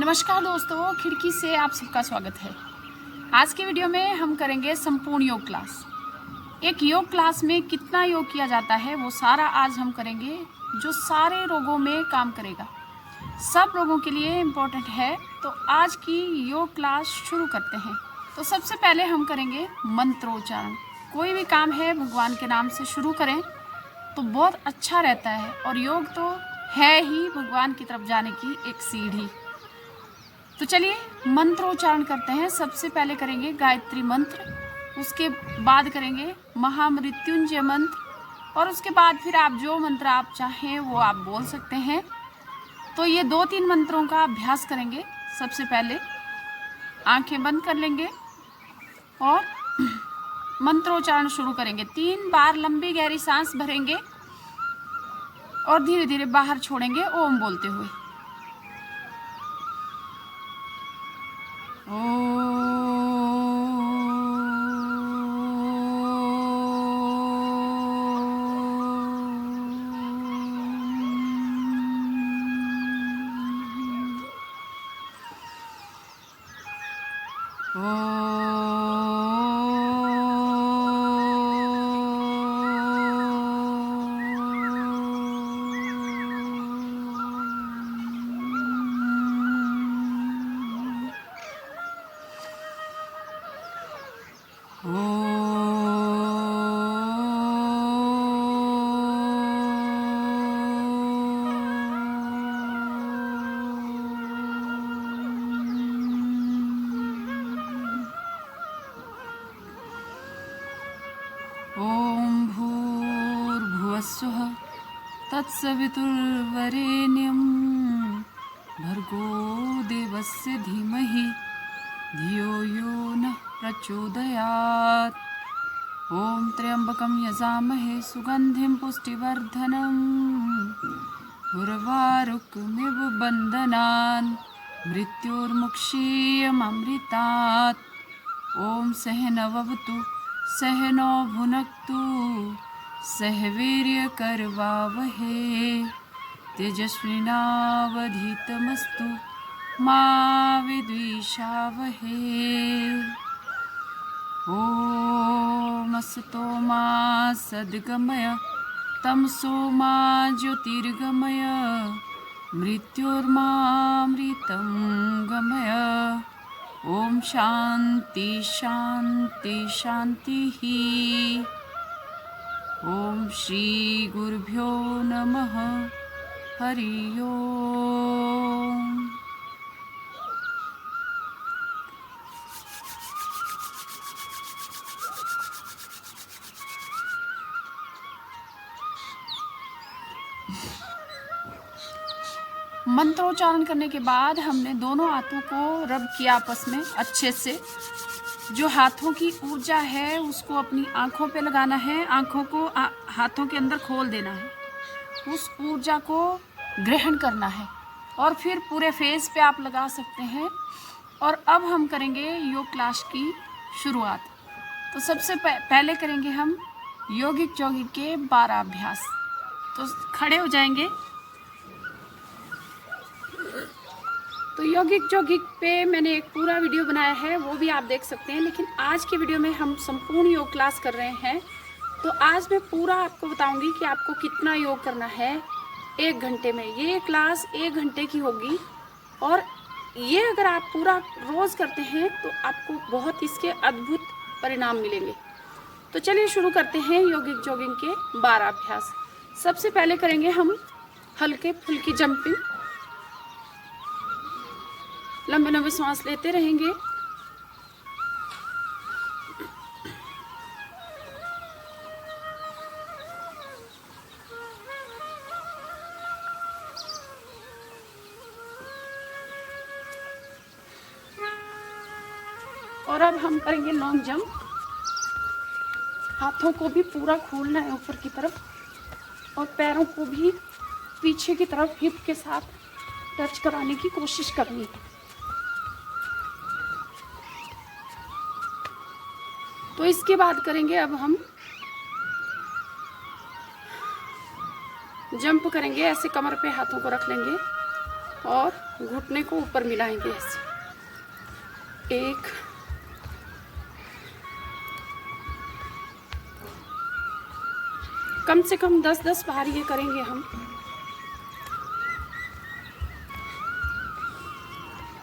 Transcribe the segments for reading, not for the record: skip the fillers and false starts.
नमस्कार दोस्तों, खिड़की से आप सबका स्वागत है। आज के वीडियो में हम करेंगे संपूर्ण योग क्लास। एक योग क्लास में कितना योग किया जाता है वो सारा आज हम करेंगे, जो सारे रोगों में काम करेगा, सब रोगों के लिए इम्पोर्टेंट है। तो आज की योग क्लास शुरू करते हैं। तो सबसे पहले हम करेंगे मंत्रोच्चारण। कोई भी काम है भगवान के नाम से शुरू करें तो बहुत अच्छा रहता है, और योग तो है ही भगवान की तरफ जाने की एक सीढ़ी। तो चलिए मंत्रोच्चारण करते हैं। सबसे पहले करेंगे गायत्री मंत्र, उसके बाद करेंगे महामृत्युंजय मंत्र, और उसके बाद फिर आप जो मंत्र आप चाहें वो आप बोल सकते हैं। तो ये 2-3 मंत्रों का अभ्यास करेंगे। सबसे पहले आंखें बंद कर लेंगे और मंत्रोच्चारण शुरू करेंगे। 3 बार लंबी गहरी सांस भरेंगे और धीरे धीरे बाहर छोड़ेंगे ओम बोलते हुए। ओम भूर्भुवस्सुः तत्सवितुर्वरेण्यं भर्गो देवस्य धीमहि धियो यो नः प्रचोदयात्। ओम त्र्यंबकं यजामहे सुगंधिं पुष्टिवर्धनम् उर्वारुकमिव बन्धनान् मृत्योर्मुक्षीयममृतात्। ओम सहनवतु सहनो भुनक्तु सह वीर्यकरवावहे तेजस्विनावधीतमस्तु मा विद्विषावहे। ओम असतो मा सद्गमय तमसो मा ज्योतिर्गमय मृत्योर्मामृतं गमय। ओम शांति शांति शांति ही। ओम श्री गुरुभ्यो नमः। हरि ओम। मंत्रोच्चारण करने के बाद हमने दोनों हाथों को रब किया आपस में अच्छे से। जो हाथों की ऊर्जा है उसको अपनी आंखों पे लगाना है, आंखों को हाथों के अंदर खोल देना है, उस ऊर्जा को ग्रहण करना है, और फिर पूरे फेस पे आप लगा सकते हैं। और अब हम करेंगे योग क्लास की शुरुआत। तो सबसे पहले करेंगे हम योगिक जॉगिंग के 12 अभ्यास। तो खड़े हो जाएंगे। तो योगिक जॉगिंग पे मैंने एक पूरा वीडियो बनाया है, वो भी आप देख सकते हैं, लेकिन आज के वीडियो में हम संपूर्ण योग क्लास कर रहे हैं। तो आज मैं पूरा आपको बताऊंगी कि आपको कितना योग करना है 1 घंटे में। ये क्लास 1 घंटे की होगी, और ये अगर आप पूरा रोज़ करते हैं तो आपको बहुत इसके अद्भुत परिणाम मिलेंगे। तो चलिए शुरू करते हैं योगिक जॉगिंग के 12 अभ्यास। सबसे पहले करेंगे हम हल्के फुल्की जंपिंग। लंबे लंबे सांस लेते रहेंगे। और अब हम करेंगे लॉन्ग जंप। हाथों को भी पूरा खोलना है ऊपर की तरफ, और पैरों को भी पीछे की तरफ हिप के साथ टच कराने की कोशिश करनी है। तो इसके बाद करेंगे अब हम जंप करेंगे। ऐसे कमर पे हाथों को रख लेंगे और घुटने को ऊपर मिलाएंगे ऐसे। 1 कम से कम 10-10 बार ये करेंगे हम।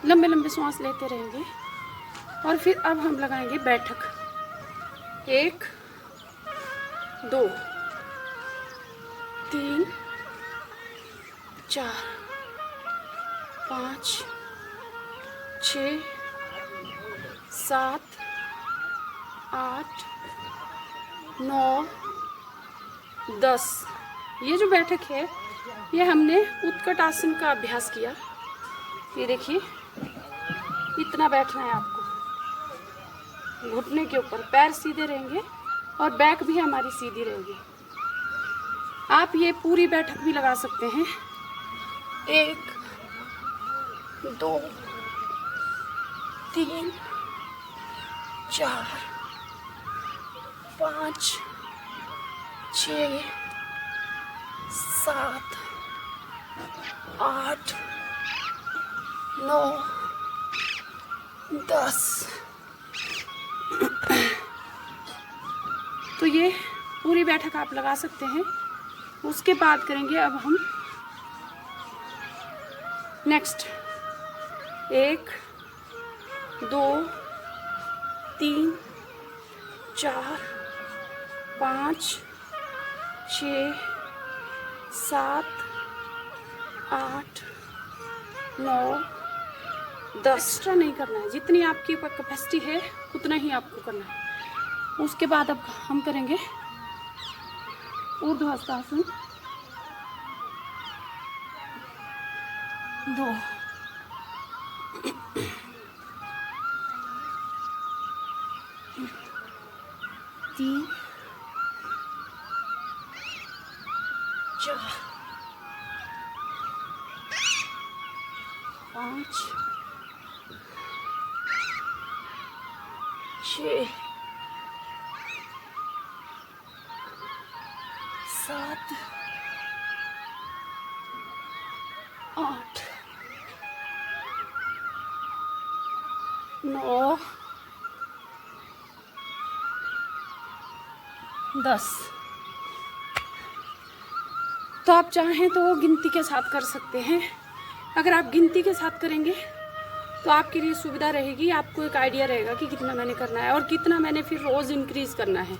लंबे लंबे सांस लेते रहेंगे। और फिर अब हम लगाएंगे बैठक। 1 2 3 4 5 6 7 8 9 10। ये जो बैठक है ये हमने उत्कट आसन का अभ्यास किया। ये देखिए, इतना बैठना है आपको। घुटने के ऊपर पैर सीधे रहेंगे और बैक भी हमारी सीधी रहेगी। आप ये पूरी बैठक भी लगा सकते हैं। 1 2 3 4 5 6 7 8 9 10। तो ये पूरी बैठक आप लगा सकते हैं। उसके बाद करेंगे अब हम नेक्स्ट। 1 2 3 4 5 6 7 8 9 10। एक्स्ट्रा नहीं करना है, जितनी आपकी कैपेसिटी है उतना ही आपको करना है। उसके बाद अब हम करेंगे ऊर्ध्व हस्तासन। 2 3 4 5 6 7 8 9 10। तो आप चाहें तो गिनती के साथ कर सकते हैं। अगर आप गिनती के साथ करेंगे तो आपके लिए सुविधा रहेगी। आपको एक आइडिया रहेगा कि कितना मैंने करना है और कितना मैंने फिर रोज़ इंक्रीज़ करना है।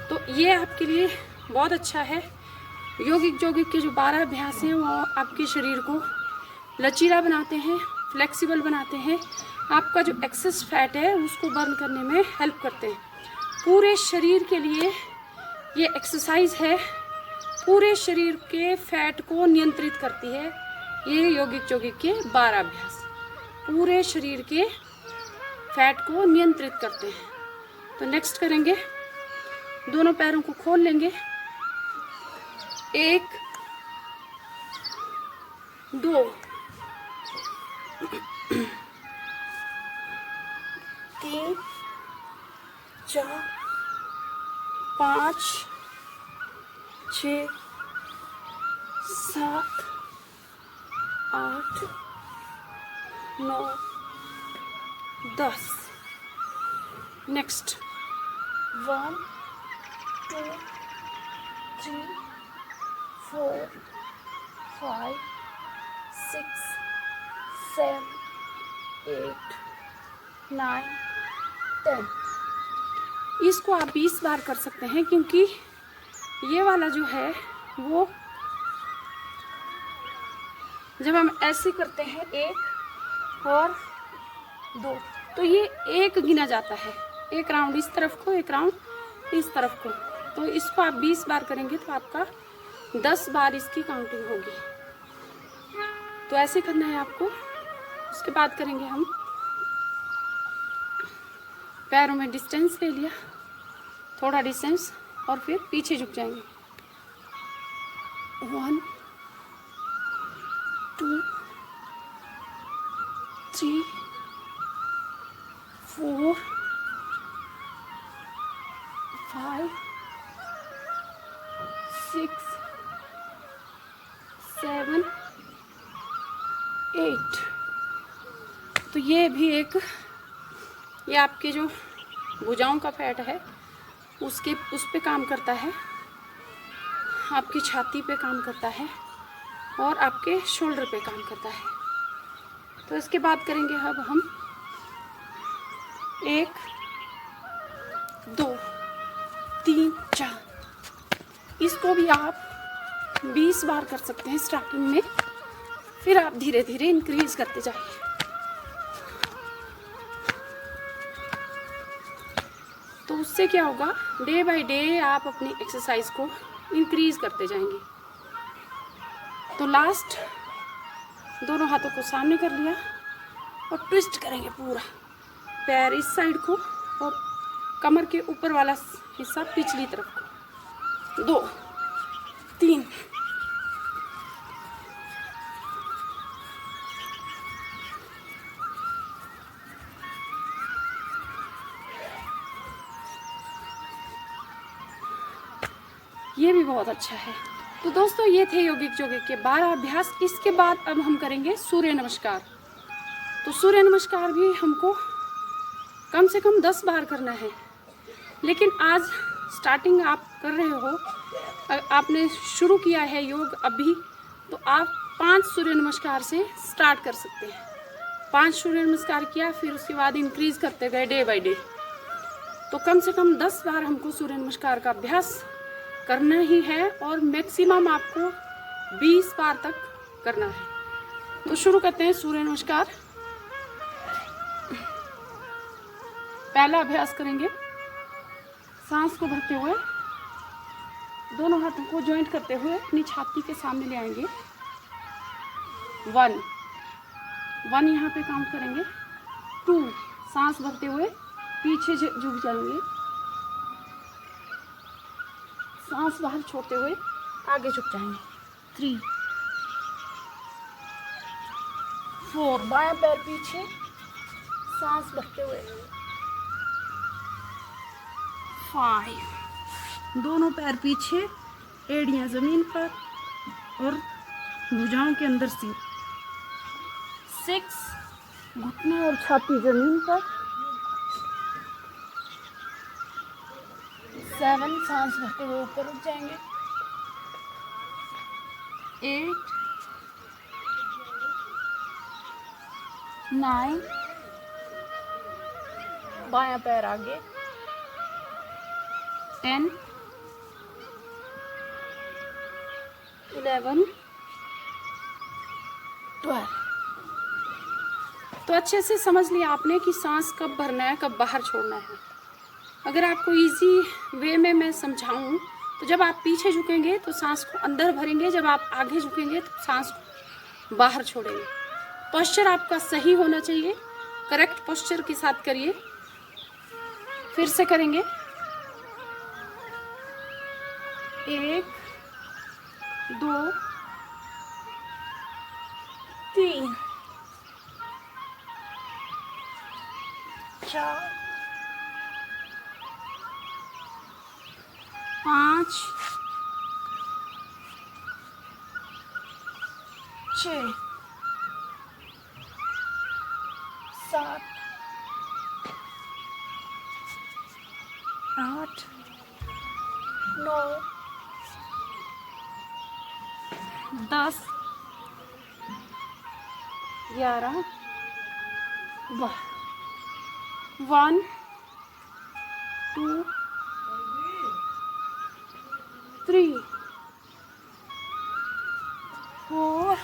तो ये आपके लिए बहुत अच्छा है। योगिक के जो 12 अभ्यास हैं वो आपके शरीर को लचीला बनाते हैं, फ्लेक्सिबल बनाते हैं। आपका जो एक्सेस फैट है उसको बर्न करने में हेल्प करते हैं। पूरे शरीर के लिए ये एक्सरसाइज है। पूरे शरीर के फैट को नियंत्रित करती है ये योगिक के 12 अभ्यास। पूरे शरीर के फैट को नियंत्रित करते हैं। तो नेक्स्ट करेंगे, दोनों पैरों को खोल लेंगे। 1 2 3 4 5 6 7 8 9 10। नेक्स्ट 1 2 3 4 5 6 7 8 9 10। इसको आप 20 बार कर सकते हैं, क्योंकि ये वाला जो है वो जब हम ऐसे करते हैं 1 और 2 तो ये 1 गिना जाता है। 1 राउंड इस तरफ को, 1 राउंड इस तरफ को। तो इसको आप 20 बार करेंगे तो आपका 10 बार इसकी काउंटिंग होगी। तो ऐसे करना है आपको। उसके बाद करेंगे हम, पैरों में डिस्टेंस ले लिया, थोड़ा डिस्टेंस, और फिर पीछे झुक जाएंगे। 1 2 3 4 5 6 7 8। तो ये भी एक, ये आपके जो भुजाओं का फैट है उस पे काम करता है, आपकी छाती पे काम करता है और आपके शोल्डर पे काम करता है। तो इसके बाद करेंगे अब हम 1 2 3 4। इसको भी आप 20 बार कर सकते हैं स्टार्टिंग में, फिर आप धीरे धीरे इंक्रीज करते जाइए। तो उससे क्या होगा, डे बाय डे आप अपनी एक्सरसाइज को इंक्रीज करते जाएंगे। तो लास्ट दोनों हाथों को सामने कर लिया और ट्विस्ट करेंगे पूरा पैर इस साइड को और कमर के ऊपर वाला हिस्सा पिछली तरफ को। 2 3 ये भी बहुत अच्छा है। तो दोस्तों ये थे यौगिक के 12 अभ्यास। इसके बाद अब हम करेंगे सूर्य नमस्कार। तो सूर्य नमस्कार भी हमको कम से कम 10 बार करना है, लेकिन आज स्टार्टिंग आप कर रहे हो, आपने शुरू किया है योग अभी, तो आप 5 सूर्य नमस्कार से स्टार्ट कर सकते हैं। 5 सूर्य नमस्कार किया, फिर उसके बाद इंक्रीज करते गए डे बाय डे। तो कम से कम 10 बार हमको सूर्य नमस्कार का अभ्यास करना ही है और मैक्सिमम आपको 20 बार तक करना है। तो शुरू करते हैं सूर्य नमस्कार। पहला अभ्यास करेंगे, सांस को भरते हुए दोनों हाथों को जॉइंट करते हुए अपनी छाती के सामने ले आएंगे। 1 यहाँ पे काउंट करेंगे। 2 सांस भरते हुए पीछे झुक जाएंगे, सांस बाहर छोड़ते हुए आगे झुक जाएंगे। 3 4 बायां पैर पीछे, सांस भरते हुए। 5 दोनों पैर पीछे, एड़ियां जमीन पर और भुजाओं के अंदर सिर। 6 घुटने और छाती जमीन पर। 7 सांस भरते हुए ऊपर उठ जाएंगे। 8 9 बायां पैर आगे। 10 11 12। तो अच्छे से समझ लिया आपने कि सांस कब भरना है, कब बाहर छोड़ना है। अगर आपको इजी वे में मैं समझाऊं तो जब आप पीछे झुकेंगे तो सांस को अंदर भरेंगे, जब आप आगे झुकेंगे तो सांस को बाहर छोड़ेंगे। पोस्चर आपका सही होना चाहिए, करेक्ट पोस्चर के साथ करिए। फिर से करेंगे। 1 2 3 4 5 6 7 8 9 10 11 12। 1 2 3 4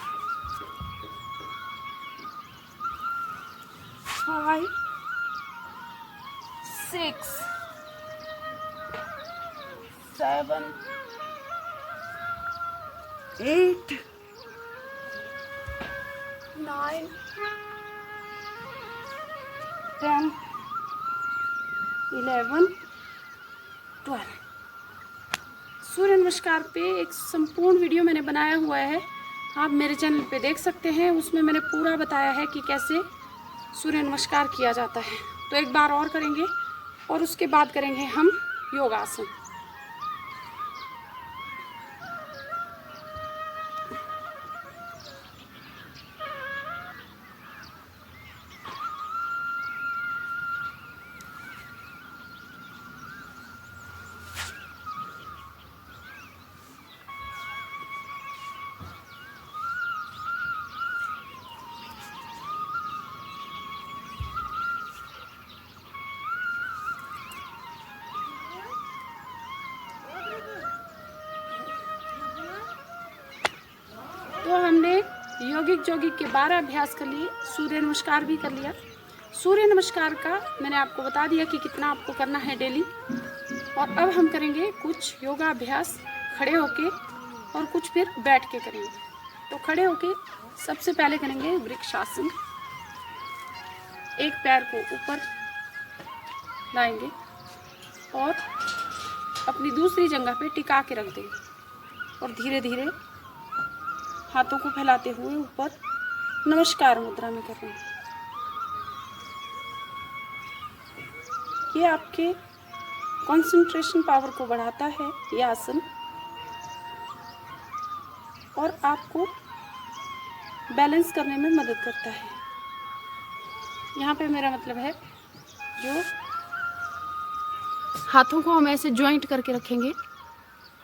5 6 7 8 9 10 11 12। सूर्य नमस्कार पे एक संपूर्ण वीडियो मैंने बनाया हुआ है, आप मेरे चैनल पे देख सकते हैं। उसमें मैंने पूरा बताया है कि कैसे सूर्य नमस्कार किया जाता है। तो एक बार और करेंगे और उसके बाद करेंगे हम योगासन। तो हमने यौगिक जोगिक के 12 अभ्यास कर लिए, सूर्य नमस्कार भी कर लिया। सूर्य नमस्कार का मैंने आपको बता दिया कि कितना आपको करना है डेली। और अब हम करेंगे कुछ योगा अभ्यास खड़े होके और कुछ फिर बैठ के करेंगे। तो खड़े होके सबसे पहले करेंगे वृक्षासन। एक पैर को ऊपर लाएंगे और अपनी दूसरी जगह पे टिका के रख देंगे और धीरे धीरे हाथों को फैलाते हुए ऊपर नमस्कार मुद्रा में कर रहे हैं। ये आपके कंसंट्रेशन पावर को बढ़ाता है ये आसन और आपको बैलेंस करने में मदद करता है। यहाँ पे मेरा मतलब है जो हाथों को हम ऐसे जॉइंट करके रखेंगे,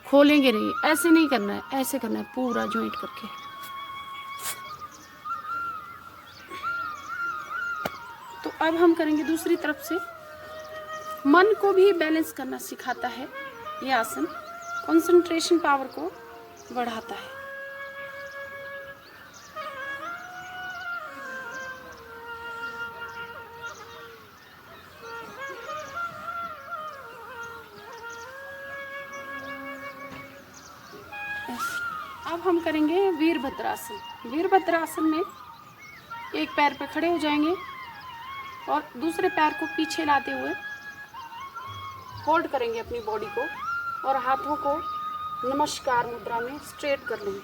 खोलेंगे नहीं, ऐसे नहीं करना है, ऐसे करना है पूरा जॉइंट करके। तो अब हम करेंगे दूसरी तरफ से। मन को भी बैलेंस करना सिखाता है ये आसन, कंसंट्रेशन पावर को बढ़ाता है। अब हम करेंगे वीरभद्रासन। वीरभद्रासन में एक पैर पे खड़े हो जाएंगे और दूसरे पैर को पीछे लाते हुए होल्ड करेंगे अपनी बॉडी को और हाथों को नमस्कार मुद्रा में स्ट्रेट कर लेंगे।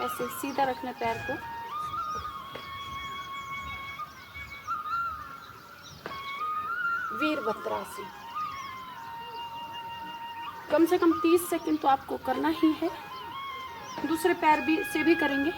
ऐसे सीधा रखना पैर को। वीरभद्रासन कम से कम 30 सेकंड तो आपको करना ही है। दूसरे पैर भी से भी करेंगे।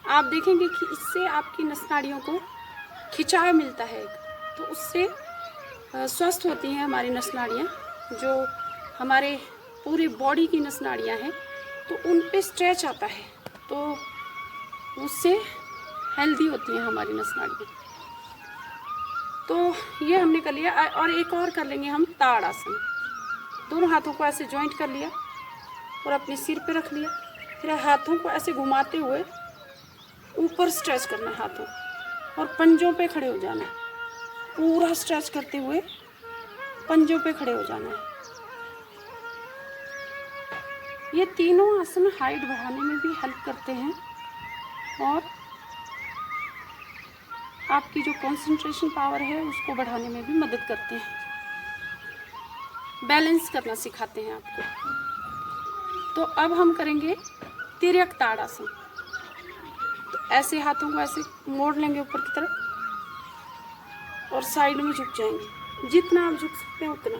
आप देखेंगे कि इससे आपकी नस नाड़ियों को खिंचाव मिलता है, तो उससे स्वस्थ होती हैं हमारी नस नाड़ियाँ। जो हमारे पूरी बॉडी की नस नाड़ियाँ हैं तो उन पे स्ट्रेच आता है, तो उससे हेल्दी होती हैं हमारी नस नाड़ियाँ। तो ये हमने कर लिया। और एक और कर लेंगे हम ताड़ासन। दोनों हाथों को ऐसे जॉइंट कर लिया और अपने सिर पे रख लिया। फिर हाथों को ऐसे घुमाते हुए ऊपर स्ट्रेच करना है हाथों और पंजों पे खड़े हो जाना है। पूरा स्ट्रेच करते हुए पंजों पे खड़े हो जाना है। ये तीनों आसन हाइट बढ़ाने में भी हेल्प करते हैं और आपकी जो कंसंट्रेशन पावर है उसको बढ़ाने में भी मदद करते हैं। बैलेंस करना सिखाते हैं आपको। तो अब हम करेंगे तिर्यक ताड़ासन। ऐसे हाथों को ऐसे मोड़ लेंगे ऊपर की तरफ और साइड में झुक जाएंगे। जितना आप झुक सकते हैं उतना।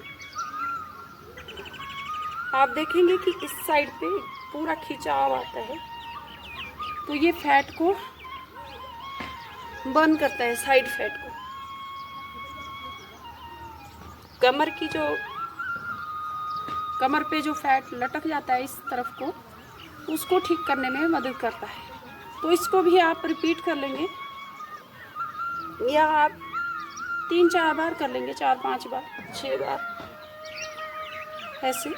आप देखेंगे कि इस साइड पे पूरा खिंचाव आता है, तो ये फैट को बर्न करता है, साइड फैट को। कमर पे जो फैट लटक जाता है इस तरफ को, उसको ठीक करने में मदद करता है। तो इसको भी आप रिपीट कर लेंगे या आप 3-4 बार कर लेंगे, 4-5 बार, 6 बार ऐसे।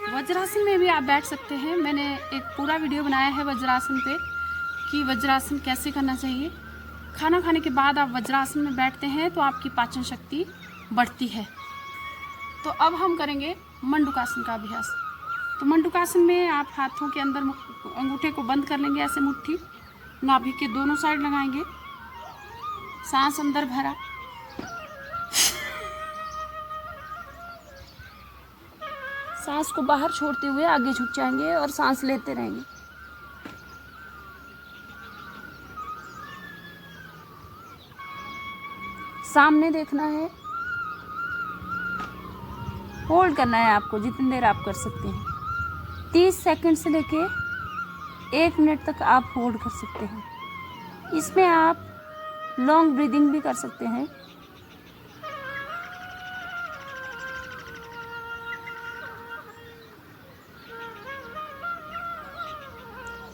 वज्रासन में भी आप बैठ सकते हैं। मैंने एक पूरा वीडियो बनाया है वज्रासन पे कि वज्रासन कैसे करना चाहिए। खाना खाने के बाद आप वज्रासन में बैठते हैं तो आपकी पाचन शक्ति बढ़ती है। तो अब हम करेंगे मंडूकासन का अभ्यास। तो मंडूकासन में आप हाथों के अंदर अंगूठे को बंद कर लेंगे, ऐसे मुट्ठी नाभि के दोनों साइड लगाएंगे। सांस अंदर भरा, सांस को बाहर छोड़ते हुए आगे झुक जाएंगे और सांस लेते रहेंगे। सामने देखना है, होल्ड करना है आपको जितनी देर आप कर सकते हैं। 30 सेकंड से लेके 1 मिनट तक आप होल्ड कर सकते हैं। इसमें आप लॉन्ग ब्रीदिंग भी कर सकते हैं।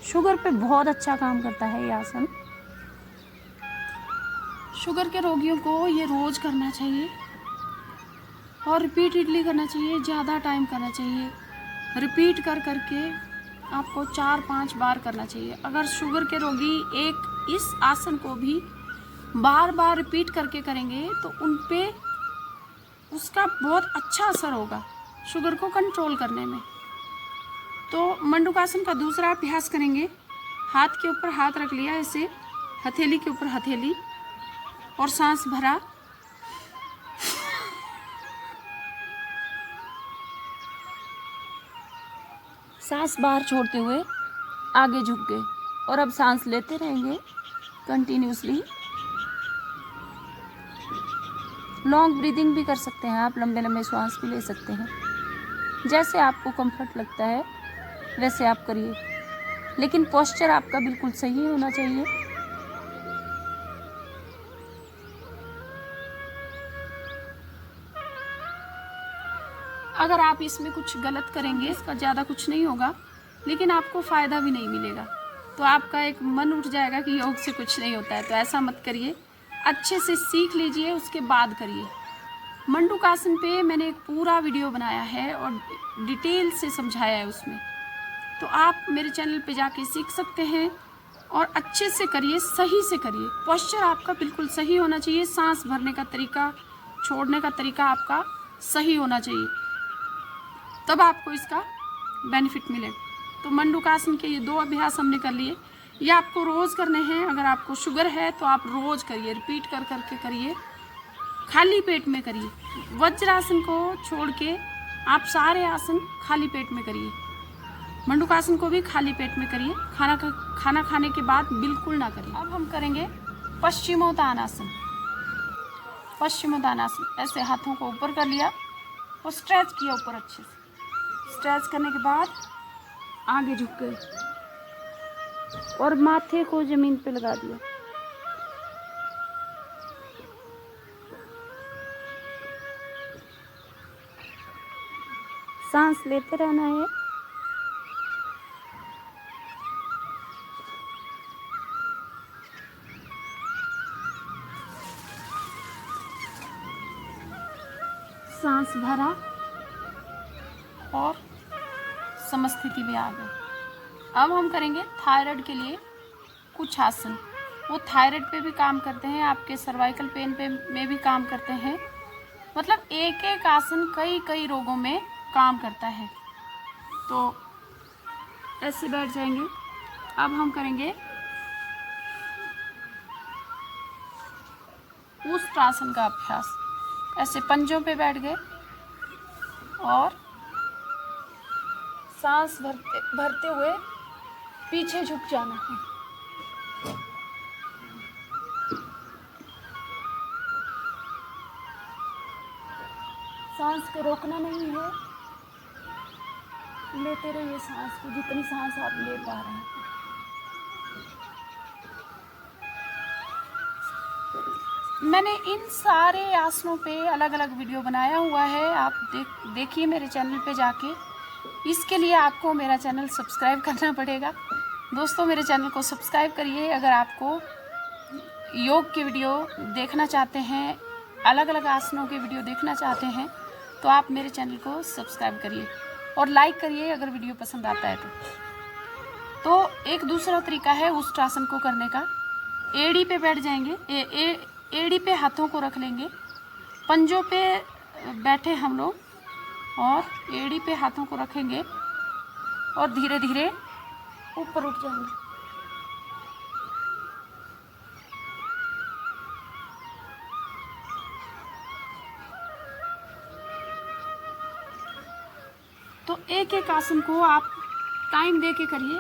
शुगर पे बहुत अच्छा काम करता है ये आसन। शुगर के रोगियों को ये रोज करना चाहिए और रिपीटेडली करना चाहिए, ज़्यादा टाइम करना चाहिए। रिपीट कर करके आपको 4-5 बार करना चाहिए। अगर शुगर के रोगी एक इस आसन को भी बार बार रिपीट करके करेंगे तो उन पे उसका बहुत अच्छा असर होगा शुगर को कंट्रोल करने में। तो मंडूकासन का दूसरा अभ्यास करेंगे। हाथ के ऊपर हाथ रख लिया, ऐसे हथेली के ऊपर हथेली, और सांस भरा, सांस बाहर छोड़ते हुए आगे झुक गए, और अब सांस लेते रहेंगे कंटिन्यूसली। लॉन्ग ब्रीदिंग भी कर सकते हैं आप, लंबे लंबे श्वास भी ले सकते हैं। जैसे आपको कंफर्ट लगता है वैसे आप करिए, लेकिन पोस्चर आपका बिल्कुल सही होना चाहिए। अगर आप इसमें कुछ गलत करेंगे, इसका ज़्यादा कुछ नहीं होगा, लेकिन आपको फ़ायदा भी नहीं मिलेगा। तो आपका एक मन उठ जाएगा कि योग से कुछ नहीं होता है। तो ऐसा मत करिए, अच्छे से सीख लीजिए, उसके बाद करिए। मंडूकासन पे मैंने एक पूरा वीडियो बनाया है और डिटेल से समझाया है उसमें, तो आप मेरे चैनल पे जाके सीख सकते हैं और अच्छे से करिए, सही से करिए। पोस्चर आपका बिल्कुल सही होना चाहिए, सांस भरने का तरीका, छोड़ने का तरीका आपका सही होना चाहिए, तब आपको इसका बेनिफिट मिलेगा। तो मंडूकासन के ये 2 अभ्यास हमने कर लिए। ये आपको रोज़ करने हैं। अगर आपको शुगर है तो आप रोज़ करिए, रिपीट कर करके करिए, खाली पेट में करिए। वज्रासन को छोड़ के आप सारे आसन खाली पेट में करिए। मंडूकासन को भी खाली पेट में करिए, खाना खाने के बाद बिल्कुल ना करिए। अब हम करेंगे पश्चिमोत्तानासन। पश्चिमोत्तानासन, ऐसे हाथों को ऊपर कर लिया और स्ट्रेच किया ऊपर अच्छे से। स्ट्रेच करने के बाद आगे झुक गए और माथे को जमीन पे लगा दिया। सांस लेते रहना है। सांस भरा और समस्थिति में आ गए। अब हम करेंगे थायराइड के लिए कुछ आसन। वो थायराइड पे भी काम करते हैं, आपके सर्वाइकल पेन पे में भी काम करते हैं। मतलब एक एक आसन कई कई रोगों में काम करता है। तो ऐसे बैठ जाएंगे। अब हम करेंगे ऊष्ट्रासन का अभ्यास। ऐसे पंजों पे बैठ गए और सांस भरते हुए पीछे झुक जाना है। सांस को रोकना नहीं है, लेते रहिए सांस को, जितनी सांस आप ले पा रहे हैं। मैंने इन सारे आसनों पे अलग अलग वीडियो बनाया हुआ है, आप देखिए मेरे चैनल पे जाके। इसके लिए आपको मेरा चैनल सब्सक्राइब करना पड़ेगा। दोस्तों, मेरे चैनल को सब्सक्राइब करिए। अगर आपको योग की वीडियो देखना चाहते हैं, अलग अलग आसनों के वीडियो देखना चाहते हैं, तो आप मेरे चैनल को सब्सक्राइब करिए और लाइक करिए अगर वीडियो पसंद आता है तो एक दूसरा तरीका है ऊष्ट्रासन को करने का। एड़ी पे बैठ जाएंगे, एड़ी पे हाथों को रख लेंगे, पंजों पे बैठे हम लोग और एड़ी पे हाथों को रखेंगे और धीरे धीरे ऊपर उठ जाएंगे। तो एक एक आसन को आप टाइम दे के करिए।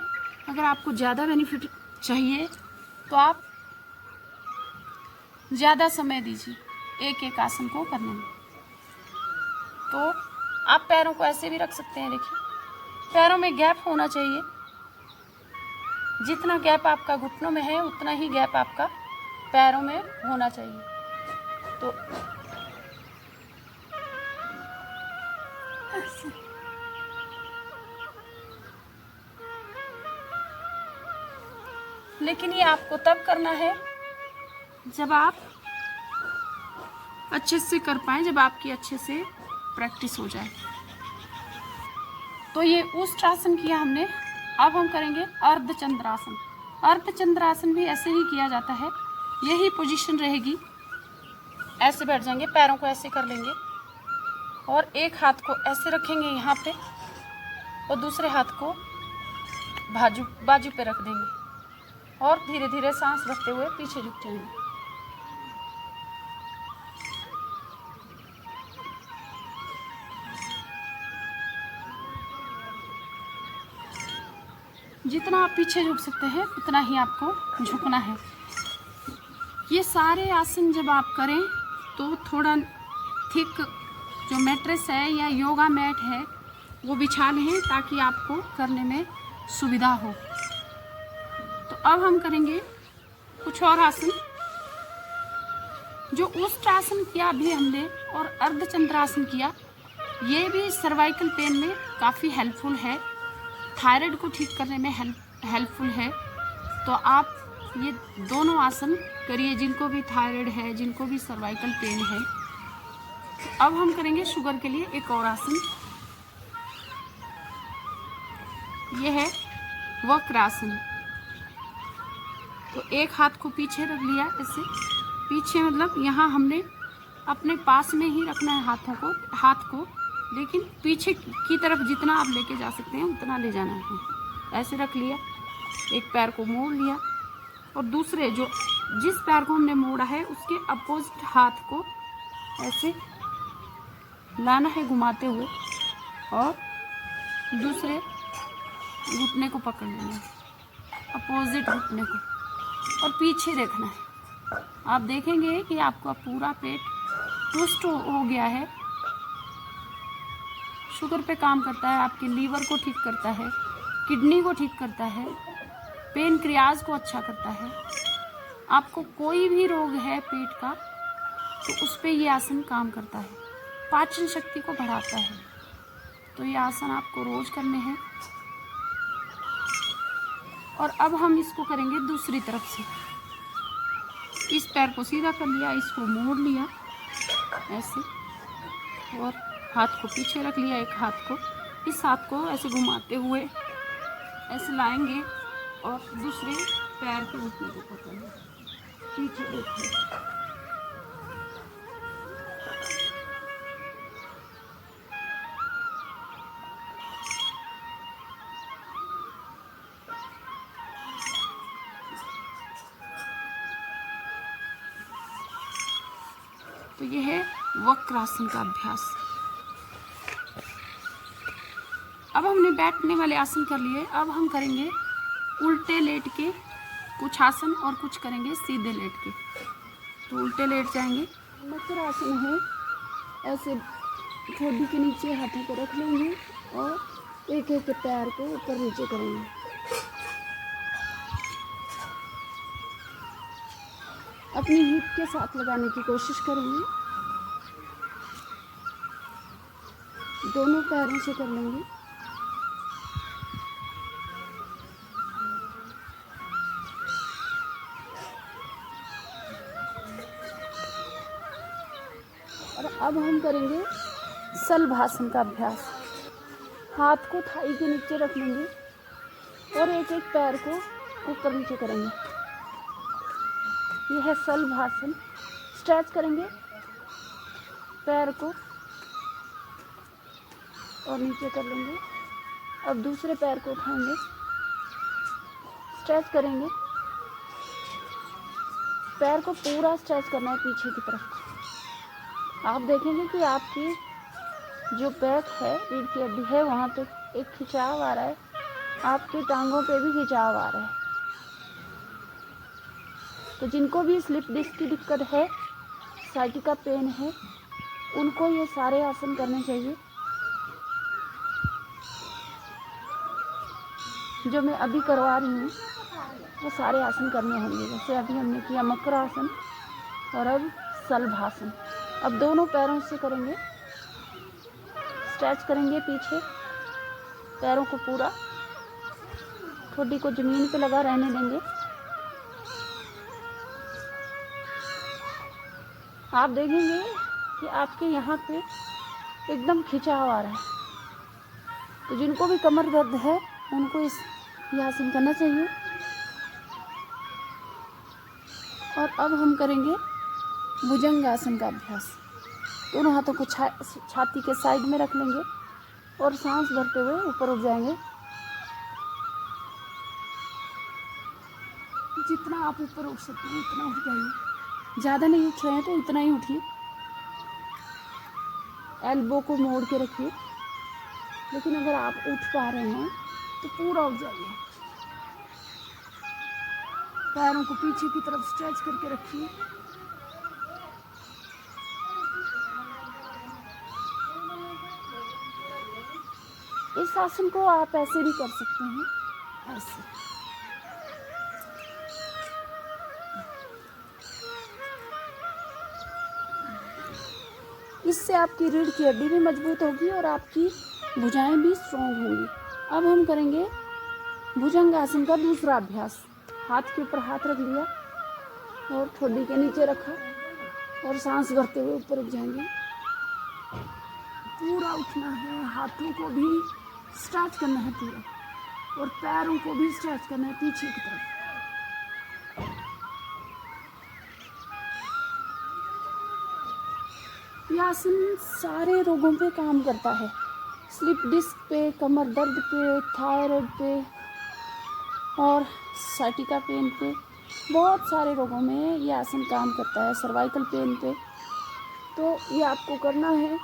अगर आपको ज़्यादा बेनिफिट चाहिए तो आप ज़्यादा समय दीजिए एक एक आसन को करने में। तो आप पैरों को ऐसे भी रख सकते हैं। देखिए, पैरों में गैप होना चाहिए। जितना गैप आपका घुटनों में है उतना ही गैप आपका पैरों में होना चाहिए। तो लेकिन ये आपको तब करना है जब आप अच्छे से कर पाएँ, जब आपकी अच्छे से प्रैक्टिस हो जाए। तो ये उष्ट्रासन किया हमने। अब हम करेंगे अर्धचंद्रासन। अर्धचंद्रासन भी ऐसे ही किया जाता है, यही पोजीशन रहेगी। ऐसे बैठ जाएंगे, पैरों को ऐसे कर लेंगे और एक हाथ को ऐसे रखेंगे यहाँ पे और दूसरे हाथ को बाजू पे रख देंगे और धीरे धीरे सांस रखते हुए पीछे झुक जाएंगे। जितना आप पीछे झुक सकते हैं उतना ही आपको झुकना है। ये सारे आसन जब आप करें तो थोड़ा थिक जो मैट्रेस है या योगा मैट है वो बिछा लें ताकि आपको करने में सुविधा हो। तो अब हम करेंगे कुछ और आसन। जो उष्ट्रासन किया अभी हमने और अर्धचंद्रासन किया, ये भी सर्वाइकल पेन में काफ़ी हेल्पफुल है, थायराइड को ठीक करने में हेल्पफुल है। तो आप ये दोनों आसन करिए, जिनको भी थायराइड है, जिनको भी सर्वाइकल पेन है। तो अब हम करेंगे शुगर के लिए एक और आसन। ये है वक्रासन। तो एक हाथ को पीछे रख लिया, ऐसे पीछे मतलब यहाँ हमने अपने पास में ही रखना है हाथ को, लेकिन पीछे की तरफ जितना आप लेके जा सकते हैं उतना ले जाना है। ऐसे रख लिया, एक पैर को मोड़ लिया और दूसरे जिस पैर को हमने मोड़ा है उसके अपोजिट हाथ को ऐसे लाना है घुमाते हुए और दूसरे घुटने को पकड़ लेना है, अपोजिट घुटने को, और पीछे देखना है। आप देखेंगे कि आपका पूरा पेट ट्विस्ट हो गया है। शुगर पे काम करता है, आपके लीवर को ठीक करता है, किडनी को ठीक करता है, पेनक्रियाज को अच्छा करता है। आपको कोई भी रोग है पेट का तो उस पे ये आसन काम करता है, पाचन शक्ति को बढ़ाता है। तो ये आसन आपको रोज करने हैं। और अब हम इसको करेंगे दूसरी तरफ से। इस पैर को सीधा कर लिया, इसको मोड़ लिया ऐसे और हाथ को पीछे रख लिया, एक हाथ को, इस हाथ को ऐसे घुमाते हुए ऐसे लाएंगे और दूसरे पैर के घुटने को पकड़ेंगे, पीछे देखिए। तो ये है वक्रासन का अभ्यास। अब हमने बैठने वाले आसन कर लिए। अब हम करेंगे उल्टे लेट के कुछ आसन और कुछ करेंगे सीधे लेट के। तो उल्टे लेट जाएंगे। मकर आसन है, ऐसे ठोडी के नीचे हाथों को रख लेंगे और एक एक पैर को ऊपर नीचे करेंगे। अपनी हिप के साथ लगाने की कोशिश करेंगे, दोनों पैरों से कर लेंगे। और अब हम करेंगे शलभासन का अभ्यास। हाथ को थाई के नीचे रख लेंगे और एक एक पैर को ऊपर नीचे करेंगे। यह है शलभासन। स्ट्रेच करेंगे पैर को और नीचे कर लेंगे। अब दूसरे पैर को उठाएंगे, स्ट्रेच करेंगे, पैर को पूरा स्ट्रेच करना है पीछे की तरफ। आप देखेंगे कि आपकी जो बैक है, रीढ़ की हड्डी है, वहाँ पे एक खिंचाव आ रहा है, आपकी टांगों पे भी खिंचाव आ रहा है। तो जिनको भी स्लिप डिस्क की दिक्कत है, साइटिका पेन है, उनको ये सारे आसन करने चाहिए जो मैं अभी करवा रही हूँ। वो सारे आसन करने होंगे। जैसे अभी हमने किया मकरासन और अब शलभासन। अब दोनों पैरों से करेंगे, स्ट्रेच करेंगे पीछे पैरों को पूरा, ठोडी को जमीन पे लगा रहने देंगे। आप देखेंगे कि आपके यहाँ पे एकदम खिंचाव आ रहा है, तो जिनको भी कमर दर्द है उनको ये आसन करना चाहिए। और अब हम करेंगे भुजंग आसन का अभ्यास। दोनों हाथों को छाती के साइड में रख लेंगे और सांस भरते हुए ऊपर उठ जाएंगे। जितना आप ऊपर उठ सकते हैं उतना उठ जाइए। ज़्यादा नहीं उठ रहे हैं तो इतना ही उठिए। एल्बो को मोड़ के रखिए, लेकिन अगर आप उठ पा रहे हैं तो पूरा उठ जाइए। पैरों को पीछे की तरफ स्ट्रेच करके रखिए। इस आसन को आप ऐसे भी कर सकते हैं, ऐसे। इससे आपकी रीढ़ की हड्डी भी मजबूत होगी और आपकी भुजाएं भी स्ट्रॉन्ग होंगी। अब हम करेंगे भुजंग आसन का दूसरा अभ्यास। हाथ के ऊपर हाथ रख लिया और ठोडी के नीचे रखा और सांस भरते हुए ऊपर उठ जाएंगे। पूरा उठना है, हाथों को भी स्ट्रेच करना है पूरा, और पैरों को भी स्ट्रेच करना है पीछे की तरफ। यह आसन सारे रोगों पे काम करता है। स्लिप डिस्क पे, कमर दर्द पे, थायराइड पे और साइटिका पेन पे, बहुत सारे रोगों में यह आसन काम करता है। सर्वाइकल पेन पे। तो ये आपको करना है।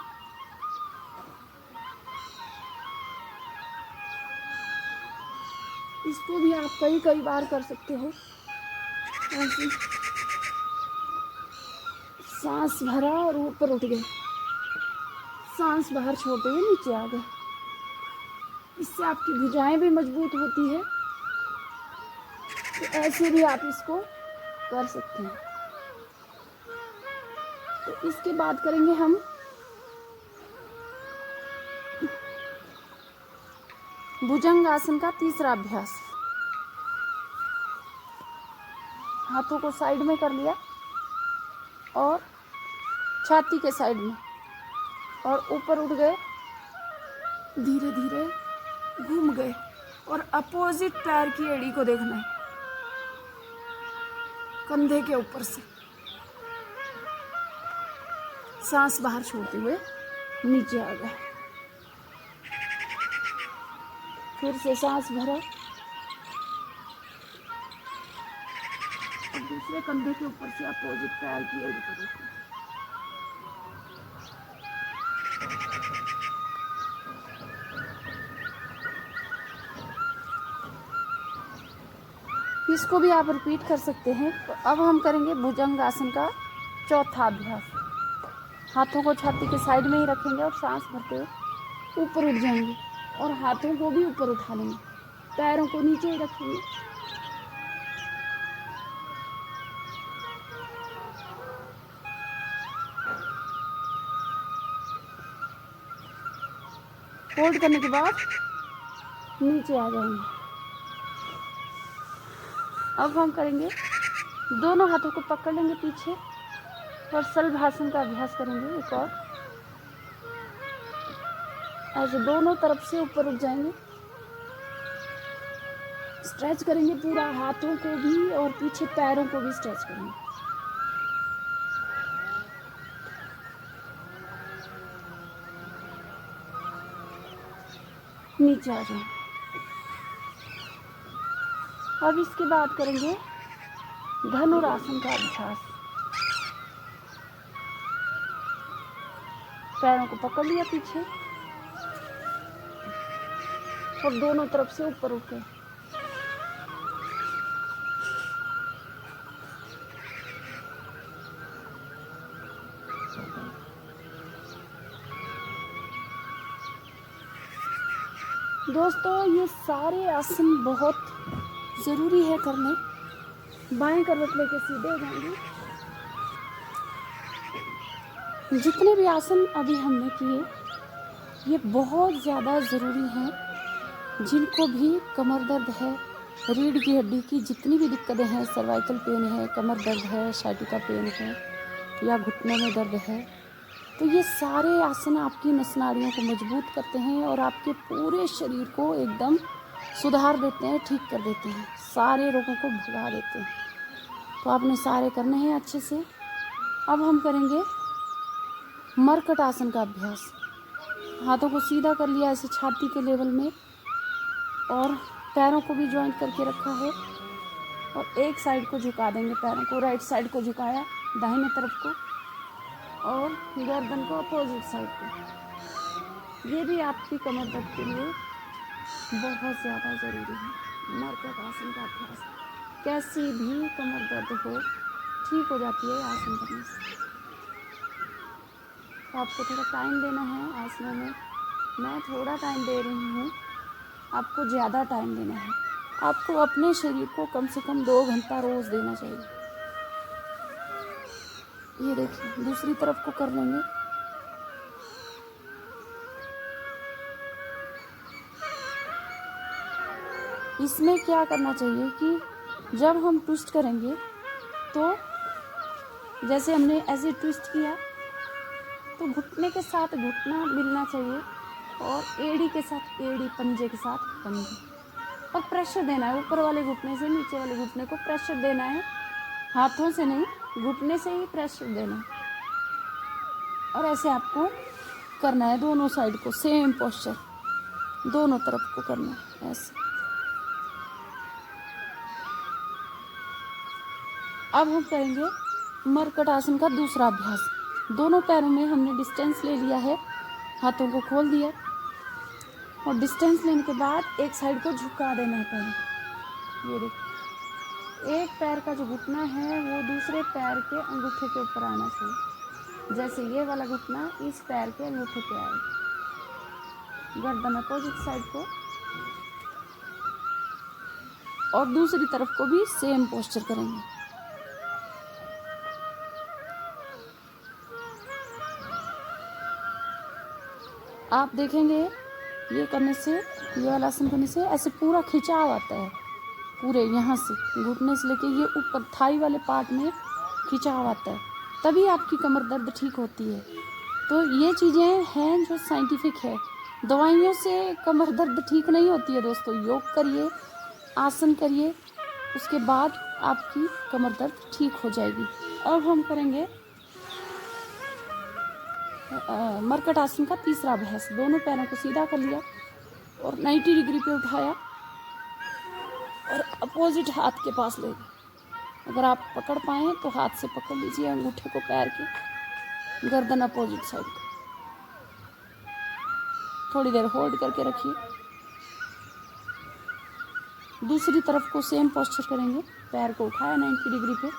इसको भी आप कई बार कर सकते हो। ऐसे सांस भरा और ऊपर उठ गए, सांस बाहर छोड़ते हुए नीचे आ गए। इससे आपकी भुजाएं भी मजबूत होती है। तो ऐसे भी आप इसको कर सकते हैं। तो इसके बाद करेंगे हम भुजंग आसन का तीसरा अभ्यास। हाथों को साइड में कर लिया और छाती के साइड में, और ऊपर उठ गए, धीरे धीरे घूम गए और अपोजिट पैर की एड़ी को देखना है, कंधे के ऊपर से। सांस बाहर छोड़ते हुए नीचे आ गए। फिर से सांस भरा और दूसरे कंधे के ऊपर से अपोजिट पैर की एड़ी को देखना। इसको भी आप रिपीट कर सकते हैं। तो अब हम करेंगे भुजंग आसन का चौथा अभ्यास। हाथों को छाती के साइड में ही रखेंगे और सांस भरते हुए ऊपर उठ जाएंगे और हाथों को भी ऊपर उठा लेंगे, पैरों को नीचे ही रखेंगे। होल्ड करने के बाद नीचे आ जाएंगे। अब हम करेंगे, दोनों हाथों को पकड़ लेंगे पीछे और शलभासन का अभ्यास करेंगे एक और। ऐसे दोनों तरफ से ऊपर उठ जाएंगे, स्ट्रेच करेंगे पूरा, हाथों को भी और पीछे पैरों को भी स्ट्रेच करेंगे। नीचे आ जाएंगे। अब इसके बाद करेंगे धनुरासन का अभ्यास। पैरों को पकड़ लिया पीछे और दोनों तरफ से ऊपर उठ गए। दोस्तों, ये सारे आसन बहुत ज़रूरी है करने। बाएं करवट लेके सीधे हो जाएंगे। जितने भी आसन अभी हमने किए ये बहुत ज़्यादा ज़रूरी हैं। जिनको भी कमर दर्द है, रीढ़ की हड्डी की जितनी भी दिक्कतें हैं, सर्वाइकल पेन है, कमर दर्द है, साइटिका पेन है या घुटनों में दर्द है, तो ये सारे आसन आपकी नस नाड़ियों को मजबूत करते हैं और आपके पूरे शरीर को एकदम सुधार देते हैं, ठीक कर देते हैं, सारे रोगों को भगा देते हैं। तो आपने सारे करने हैं अच्छे से। अब हम करेंगे मरकट आसन का अभ्यास। हाथों को सीधा कर लिया ऐसे छाती के लेवल में और पैरों को भी जॉइंट करके रखा है और एक साइड को झुका देंगे, पैरों को राइट साइड को झुकाया दाहिने तरफ को और गर्दन को अपोजिट साइड को। ये भी आपकी कमर दर्द के लिए बहुत ज़्यादा ज़रूरी है। मरकट आसन का अभ्यास कैसी भी कमर दर्द हो ठीक हो जाती है आसन करने से। तो आपको थोड़ा टाइम देना है आसनों में। मैं थोड़ा टाइम दे रही हूँ, आपको ज़्यादा टाइम देना है। आपको अपने शरीर को कम से कम 2 घंटा रोज़ देना चाहिए। ये देखिए दूसरी तरफ को कर लेंगे। इसमें क्या करना चाहिए कि जब हम ट्विस्ट करेंगे तो जैसे हमने ऐसे ट्विस्ट किया तो घुटने के साथ घुटना मिलना चाहिए और एड़ी के साथ एड़ी, पंजे के साथ पंजे, और प्रेशर देना है ऊपर वाले घुटने से नीचे वाले घुटने को प्रेशर देना है, हाथों से नहीं, घुटने से ही प्रेशर देना है। और ऐसे आपको करना है दोनों साइड को, सेम पोस्चर दोनों तरफ को करना है ऐसे। अब हम करेंगे मरकट आसन का दूसरा अभ्यास। दोनों पैरों में हमने डिस्टेंस ले लिया है, हाथों को खोल दिया और डिस्टेंस लेने के बाद एक साइड को झुका देना है पैर। ये देखिए एक पैर का जो घुटना है वो दूसरे पैर के अंगूठे के ऊपर आना चाहिए। जैसे ये वाला घुटना इस पैर के अंगूठे पे आए। गर्दन अपोजिट साइड को और दूसरी तरफ को भी सेम पोस्चर करेंगे। आप देखेंगे ये करने से, ये वाला आसन करने से ऐसे पूरा खिंचाव आता है, पूरे यहाँ से घुटने से लेके ये ऊपर थाई वाले पार्ट में खिंचाव आता है, तभी आपकी कमर दर्द ठीक होती है। तो ये चीज़ें हैं जो साइंटिफिक है, दवाइयों से कमर दर्द ठीक नहीं होती है दोस्तों। योग करिए, आसन करिए, उसके बाद आपकी कमर दर्द ठीक हो जाएगी। अब हम करेंगे मरकट आसन का तीसरा अभ्यास। दोनों पैरों को सीधा कर लिया और 90 डिग्री पे उठाया और अपोजिट हाथ के पास ले गए। अगर आप पकड़ पाएँ तो हाथ से पकड़ लीजिए अंगूठे को पैर के, गर्दन अपोजिट साइड को। थोड़ी देर होल्ड करके रखिए। दूसरी तरफ को सेम पोस्चर करेंगे, पैर को उठाया 90 डिग्री पे।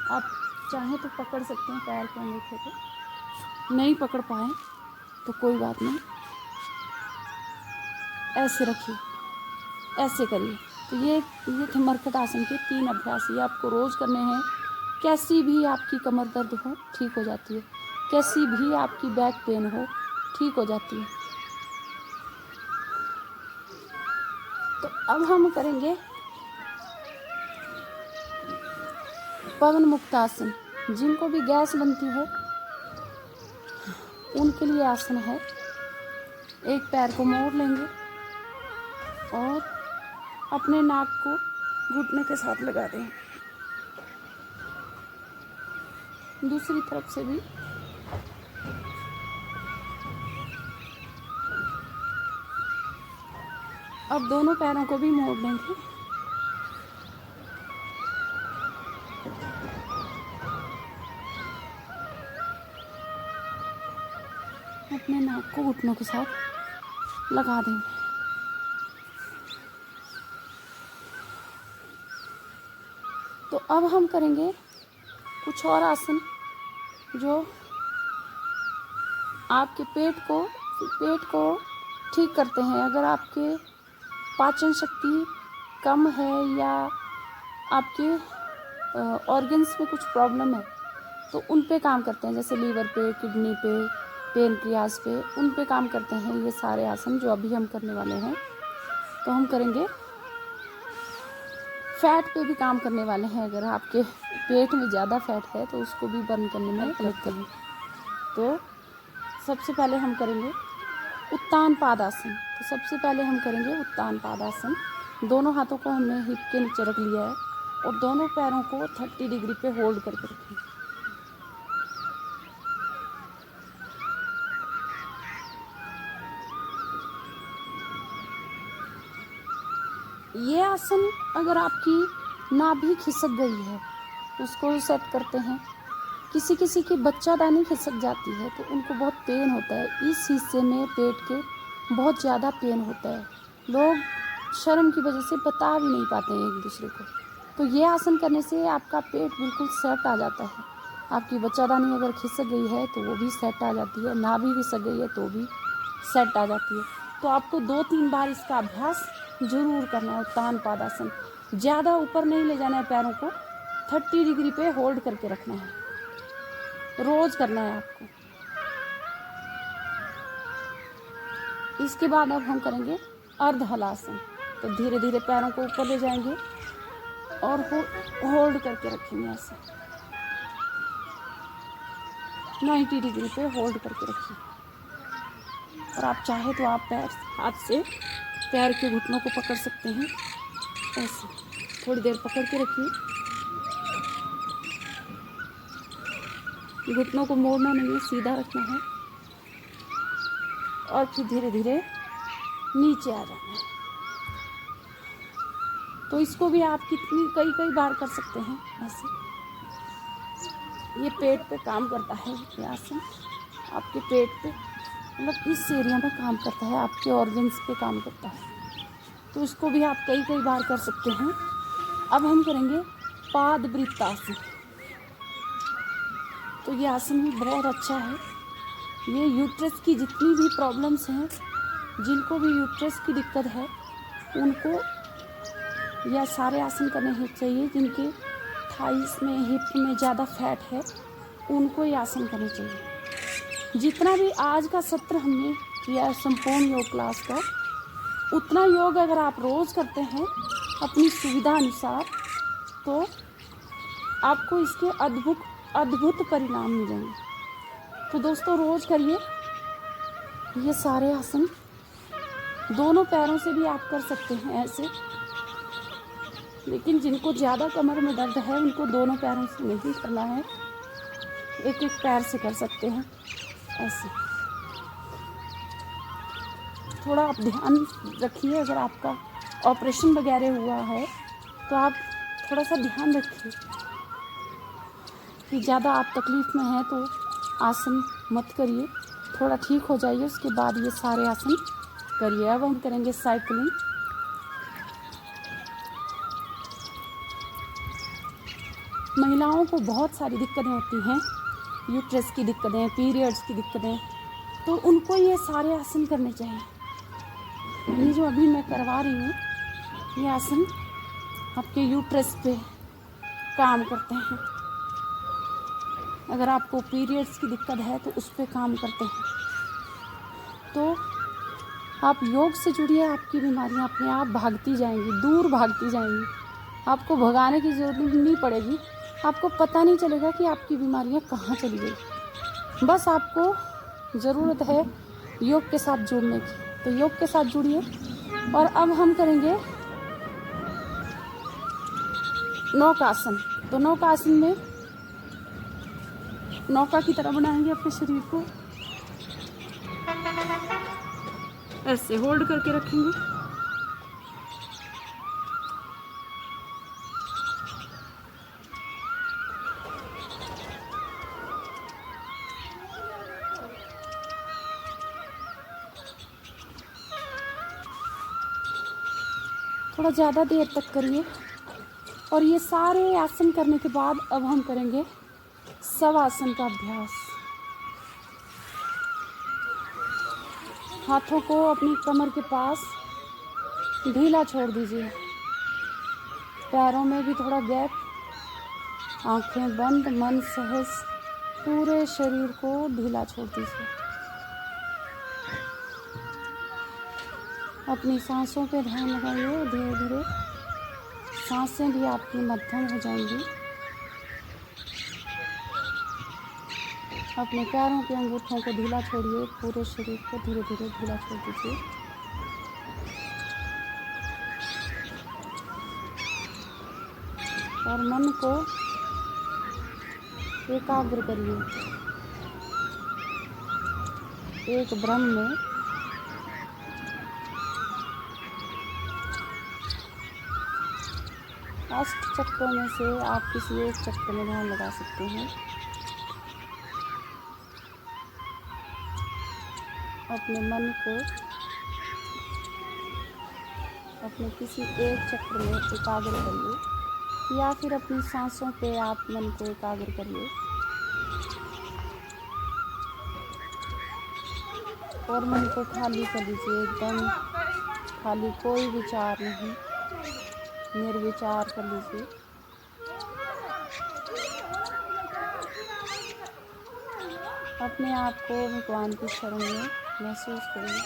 आप चाहें तो पकड़ सकते हैं पैर के अंगूठे को, नहीं पकड़ पाए तो कोई बात नहीं, ऐसे रखिए, ऐसे करिए। तो ये थे मरकट आसन के 3 अभ्यास। ये आपको रोज़ करने हैं। कैसी भी आपकी कमर दर्द हो ठीक हो जाती है, कैसी भी आपकी बैक पेन हो ठीक हो जाती है। तो अब हम करेंगे पवन मुक्त आसन। जिनको भी गैस बनती है उनके लिए आसन है। एक पैर को मोड़ लेंगे और अपने नाक को घुटने के साथ लगा देंगे। दूसरी तरफ से भी अब दोनों पैरों को भी मोड़ लेंगे। अपने नाक को घुटनों के साथ लगा देंगे। तो अब हम करेंगे कुछ और आसन जो आपके पेट को ठीक करते हैं। अगर आपके पाचन शक्ति कम है या आपके ऑर्गन्स में कुछ प्रॉब्लम है तो उन पे काम करते हैं, जैसे लीवर पे, किडनी पे, पेनक्रियास पे, उन पे काम करते हैं ये सारे आसन जो अभी हम करने वाले हैं। तो हम करेंगे फैट पे भी काम करने वाले हैं। अगर आपके पेट में ज़्यादा फैट है तो उसको भी बर्न करने में मदद करें। तो सबसे पहले हम करेंगे उत्तान पादासन। तो सबसे पहले हम करेंगे उत्तान पादासन। दोनों हाथों को हमने हिप के नीचे रख लिया है और दोनों पैरों को 30 डिग्री पे होल्ड करके रखें। ये आसन अगर आपकी नाभि खिसक गई है तो उसको सेट करते हैं। किसी किसी की बच्चादानी खिसक जाती है तो उनको बहुत पेन होता है। इस हिस्से में पेट के बहुत ज़्यादा पेन होता है। लोग शर्म की वजह से बता भी नहीं पाते हैं एक दूसरे को। तो ये आसन करने से आपका पेट बिल्कुल सेट आ जाता है। आपकी बच्चादानी अगर खिसक गई है तो वो भी सेट आ जाती है, नाभि खिसक गई है तो भी सेट आ जाती है। तो आपको 2-3 बार इसका अभ्यास जरूर करना है। उत्तान पादासन ज़्यादा ऊपर नहीं ले जाना है, पैरों को 30 डिग्री पे होल्ड करके रखना है। रोज करना है आपको। इसके बाद अब हम करेंगे अर्ध हलासन। तो धीरे धीरे पैरों को ऊपर ले जाएंगे और होल्ड करके रखेंगे ऐसे 90 डिग्री पे होल्ड करके रखिए। और आप चाहे तो आप हाथ से पैर के घुटनों को पकड़ सकते हैं। ऐसे थोड़ी देर पकड़ के रखिए। घुटनों को मोड़ना नहीं है, सीधा रखना है और फिर धीरे धीरे नीचे आ जाना है। तो इसको भी आप कई बार कर सकते हैं ऐसे। ये पेट पे काम करता है ये आसन। आपके पेट पे मतलब इस एरिया में काम करता है, आपके ऑर्गन्स पे काम करता है। तो इसको भी आप कई बार कर सकते हैं। अब हम करेंगे पादवृत्तासन। तो ये आसन भी बहुत अच्छा है। ये यूट्रस की जितनी भी प्रॉब्लम्स हैं, जिनको भी यूट्रस की दिक्कत है उनको यह सारे आसन करने चाहिए। जिनके थाइस में, हिप में ज़्यादा फैट है उनको ये आसन करने चाहिए। जितना भी आज का सत्र हमने किया संपूर्ण योग क्लास का, उतना योग अगर आप रोज़ करते हैं अपनी सुविधा अनुसार तो आपको इसके अद्भुत परिणाम मिलेंगे। तो दोस्तों रोज़ करिए ये सारे आसन। दोनों पैरों से भी आप कर सकते हैं ऐसे, लेकिन जिनको ज़्यादा कमर में दर्द है उनको दोनों पैरों से नहीं करना है, एक पैर से कर सकते हैं ऐसे। थोड़ा आप ध्यान रखिए, अगर आपका ऑपरेशन वगैरह हुआ है तो आप थोड़ा सा ध्यान रखिए कि ज़्यादा आप तकलीफ़ में हैं तो आसन मत करिए। थोड़ा ठीक हो जाइए, उसके बाद ये सारे आसन करिए। अब हम करेंगे साइकिलिंग। महिलाओं को बहुत सारी दिक्कतें होती हैं, यूट्रस की दिक्कतें, पीरियड्स की दिक्कतें, तो उनको ये सारे आसन करने चाहिए। ये जो अभी मैं करवा रही हूँ ये आसन आपके यूट्रस पे काम करते हैं। अगर आपको पीरियड्स की दिक्कत है तो उस पे काम करते हैं। तो आप योग से जुड़िए, आपकी बीमारियां अपने आप भागती जाएंगी, दूर भागती जाएंगी। आपको भगाने की ज़रूरत नहीं पड़ेगी। आपको पता नहीं चलेगा कि आपकी बीमारियां कहाँ चली गई। बस आपको ज़रूरत है योग के साथ जुड़ने की। तो योग के साथ जुड़िए। और अब हम करेंगे नौकासन। तो नौकासन में नौका की तरह बनाएंगे अपने शरीर को, ऐसे होल्ड करके रखेंगे। थोड़ा ज़्यादा देर तक करिए। और ये सारे आसन करने के बाद अब हम करेंगे शवासन का अभ्यास। हाथों को अपनी कमर के पास ढीला छोड़ दीजिए। पैरों में भी थोड़ा गैप। आंखें बंद, मन सहज, पूरे शरीर को ढीला छोड़ दीजिए। अपनी सांसों पे ध्यान लगाइए। धीरे धीरे सांसें भी आपकी मध्यम हो जाएंगी। अपने पैरों के अंगूठों को ढीला छोड़िए। पूरे शरीर को धीरे धीरे ढीला छोड़ दीजिए। और मन को एकाग्र करिए एक ब्रह्म में। अष्ट चक्रों में से आप किसी एक चक्र में ध्यान लगा सकते हैं। अपने मन को अपने किसी एक चक्र में एकाग्र करिए या फिर अपनी सांसों पे आप मन को एकाग्र करिए। और मन को खाली कर लीजिए, एकदम खाली, कोई विचार नहीं, निर्विचार कर लीजिए। अपने आप को भगवान की शरण में महसूस करिए।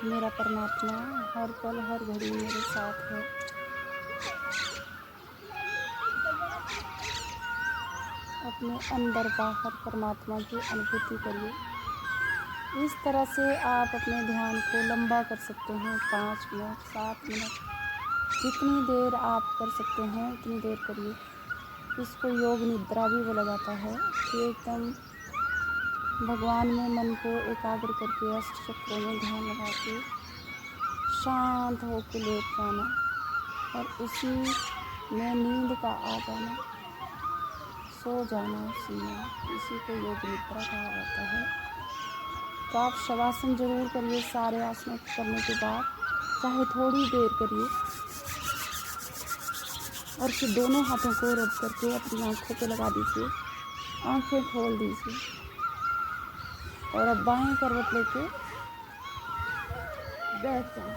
मेरा परमात्मा हर पल हर घड़ी मेरे साथ है। अपने अंदर बाहर परमात्मा की अनुभूति करिए। इस तरह से आप अपने ध्यान को लंबा कर सकते हैं। 5 मिनट, 7 मिनट, जितनी देर आप कर सकते हैं उतनी देर करिए। इसको योग निद्रा भी बोला जाता है कि एकदम भगवान में मन को एकाग्र करके अष्ट चक्रों में ध्यान लगा के शांत होकर लेट जाना और उसी में नींद का आ जाना, सो जाना, सीना, इसी को योग निद्रा कहा जाता है। तो आप शवासन जरूर करिए। सारे आसनों को करने के बाद चाहे थोड़ी देर करिए और फिर दोनों हाथों को रब करके अपनी आंखों पे लगा दीजिए। आंखें खोल दीजिए और अब बाएं करवट लेके बैठ जाएं।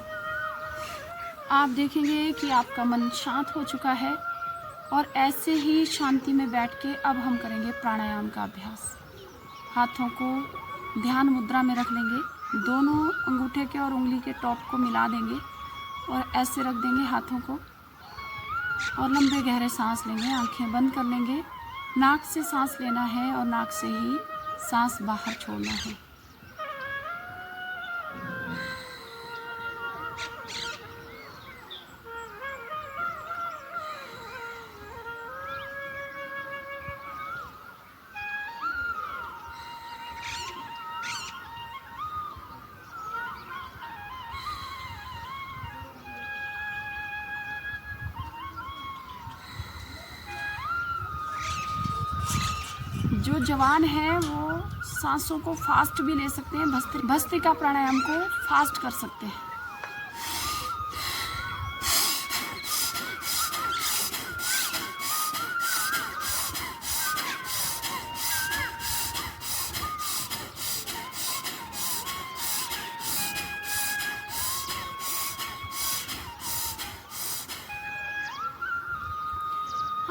आप देखेंगे कि आपका मन शांत हो चुका है और ऐसे ही शांति में बैठ के अब हम करेंगे प्राणायाम का अभ्यास। हाथों को ध्यान मुद्रा में रख लेंगे। दोनों अंगूठे के और उंगली के टॉप को मिला देंगे और ऐसे रख देंगे हाथों को और लंबे गहरे सांस लेंगे। आंखें बंद कर लेंगे। नाक से सांस लेना है और नाक से ही सांस बाहर छोड़ना है। जो जवान है वो सांसों को फास्ट भी ले सकते हैं। भस्त्रिका प्राणायाम को फास्ट कर सकते हैं।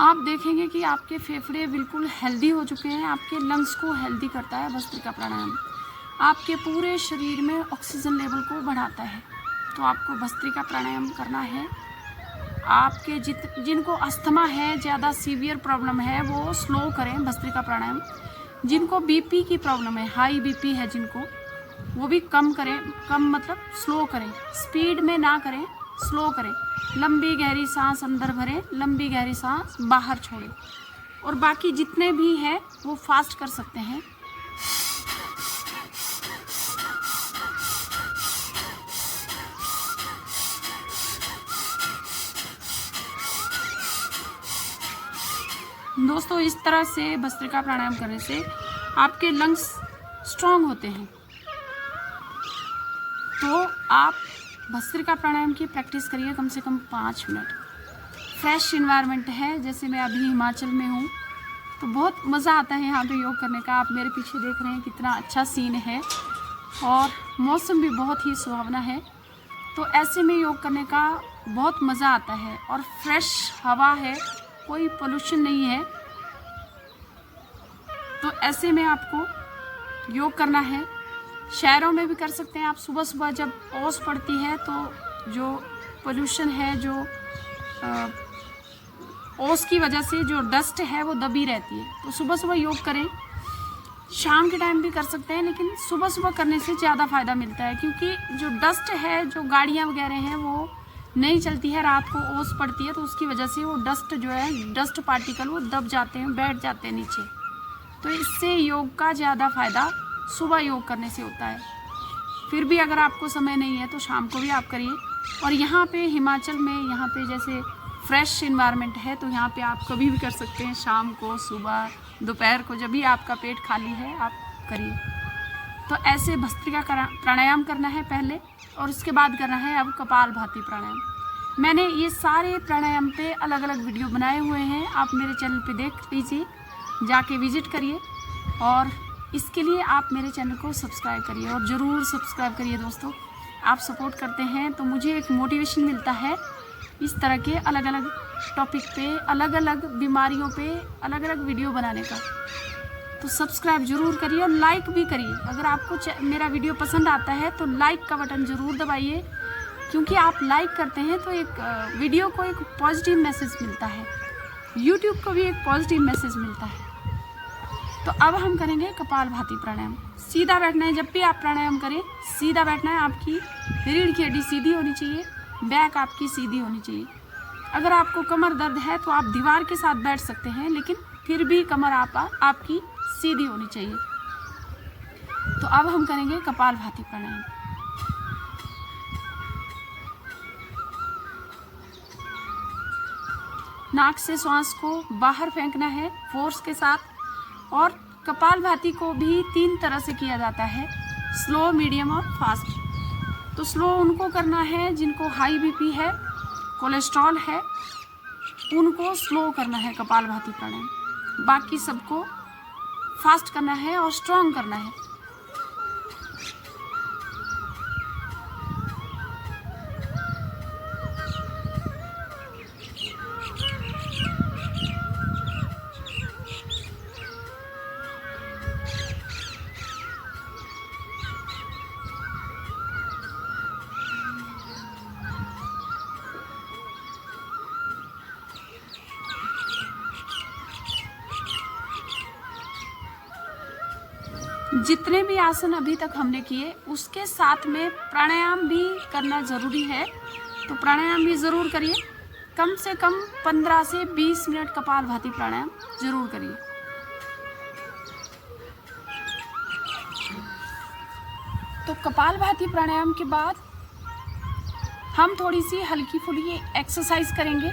आप देखेंगे कि आपके फेफड़े बिल्कुल हेल्दी हो चुके हैं। आपके लंग्स को हेल्दी करता है भस्त्रिका प्राणायाम। आपके पूरे शरीर में ऑक्सीजन लेवल को बढ़ाता है। तो आपको भस्त्रिका प्राणायाम करना है। आपके जिनको अस्थमा है, ज़्यादा सीवियर प्रॉब्लम है, वो स्लो करें भस्त्रिका प्राणायाम। जिनको बीपी की प्रॉब्लम है, हाई बीपी है जिनको, वो भी कम करें। कम मतलब स्लो करें, स्पीड में ना करें, स्लो करें। लंबी गहरी सांस अंदर भरें, लंबी गहरी सांस बाहर छोड़ें। और बाकी जितने भी हैं वो फास्ट कर सकते हैं। दोस्तों, इस तरह से भस्त्रिका प्राणायाम करने से आपके लंग्स स्ट्रांग होते हैं। तो आप भस्त्रिका प्राणायाम की प्रैक्टिस करिए कम से कम 5 मिनट। फ्रेश इन्वायरमेंट है, जैसे मैं अभी हिमाचल में हूँ तो बहुत मज़ा आता है यहाँ पे योग करने का। आप मेरे पीछे देख रहे हैं कितना अच्छा सीन है और मौसम भी बहुत ही सुहावना है। तो ऐसे में योग करने का बहुत मज़ा आता है और फ्रेश हवा है, कोई पोल्यूशन नहीं है। तो ऐसे में आपको योग करना है। शहरों में भी कर सकते हैं आप। सुबह सुबह जब ओस पड़ती है तो जो पोल्यूशन है, जो ओस की वजह से जो डस्ट है वो दबी रहती है। तो सुबह सुबह योग करें। शाम के टाइम भी कर सकते हैं, लेकिन सुबह सुबह करने से ज़्यादा फ़ायदा मिलता है, क्योंकि जो डस्ट है, जो गाड़ियाँ वगैरह हैं वो नहीं चलती है, रात को ओस पड़ती है, तो उसकी वजह से वो डस्ट जो है, डस्ट पार्टिकल वो दब जाते हैं, बैठ जाते हैं नीचे। तो इससे योग का ज़्यादा फ़ायदा सुबह योग करने से होता है। फिर भी अगर आपको समय नहीं है तो शाम को भी आप करिए। और यहाँ पे हिमाचल में, यहाँ पे जैसे फ्रेश इन्वायरमेंट है, तो यहाँ पे आप कभी भी कर सकते हैं, शाम को, सुबह, दोपहर को, जब भी आपका पेट खाली है आप करिए। तो ऐसे भस्त्रिका प्राणायाम करना है पहले, और उसके बाद करना है अब कपालभाति प्राणायाम। मैंने ये सारे प्राणायाम पे अलग अलग वीडियो बनाए हुए हैं, आप मेरे चैनल पे देख लीजिए, जाके विजिट करिए। और इसके लिए आप मेरे चैनल को सब्सक्राइब करिए, और ज़रूर सब्सक्राइब करिए दोस्तों। आप सपोर्ट करते हैं तो मुझे एक मोटिवेशन मिलता है इस तरह के अलग अलग टॉपिक पे, अलग अलग बीमारियों पे अलग अलग वीडियो बनाने का। तो सब्सक्राइब ज़रूर करिए और लाइक भी करिए। अगर आपको मेरा वीडियो पसंद आता है तो लाइक का बटन ज़रूर दबाइए, क्योंकि आप लाइक करते हैं तो एक वीडियो को एक पॉजिटिव मैसेज मिलता है, यूट्यूब को भी एक पॉजिटिव मैसेज मिलता है। तो अब हम करेंगे कपालभाति प्राणायाम। सीधा बैठना है। जब भी आप प्राणायाम करें सीधा बैठना है। आपकी रीढ़ की हड्डी सीधी होनी चाहिए, बैक आपकी सीधी होनी चाहिए। अगर आपको कमर दर्द है तो आप दीवार के साथ बैठ सकते हैं, लेकिन फिर भी कमर आपकी सीधी होनी चाहिए। तो अब हम करेंगे कपालभाति प्राणायाम। नाक से श्वास को बाहर फेंकना है फोर्स के साथ। और कपालभाति को भी 3 तरह से किया जाता है, स्लो, मीडियम और फास्ट। तो स्लो उनको करना है जिनको हाई बीपी है, कोलेस्ट्रॉल है, उनको स्लो करना है कपालभाति प्राणायाम। बाकी सबको फास्ट करना है और स्ट्रॉन्ग करना है। जितने भी आसन अभी तक हमने किए उसके साथ में प्राणायाम भी करना ज़रूरी है। तो प्राणायाम भी ज़रूर करिए। कम से कम 15 से 20 मिनट कपालभाति प्राणायाम ज़रूर करिए। तो कपालभाति प्राणायाम के बाद हम थोड़ी सी हल्की फुल्की एक्सरसाइज करेंगे।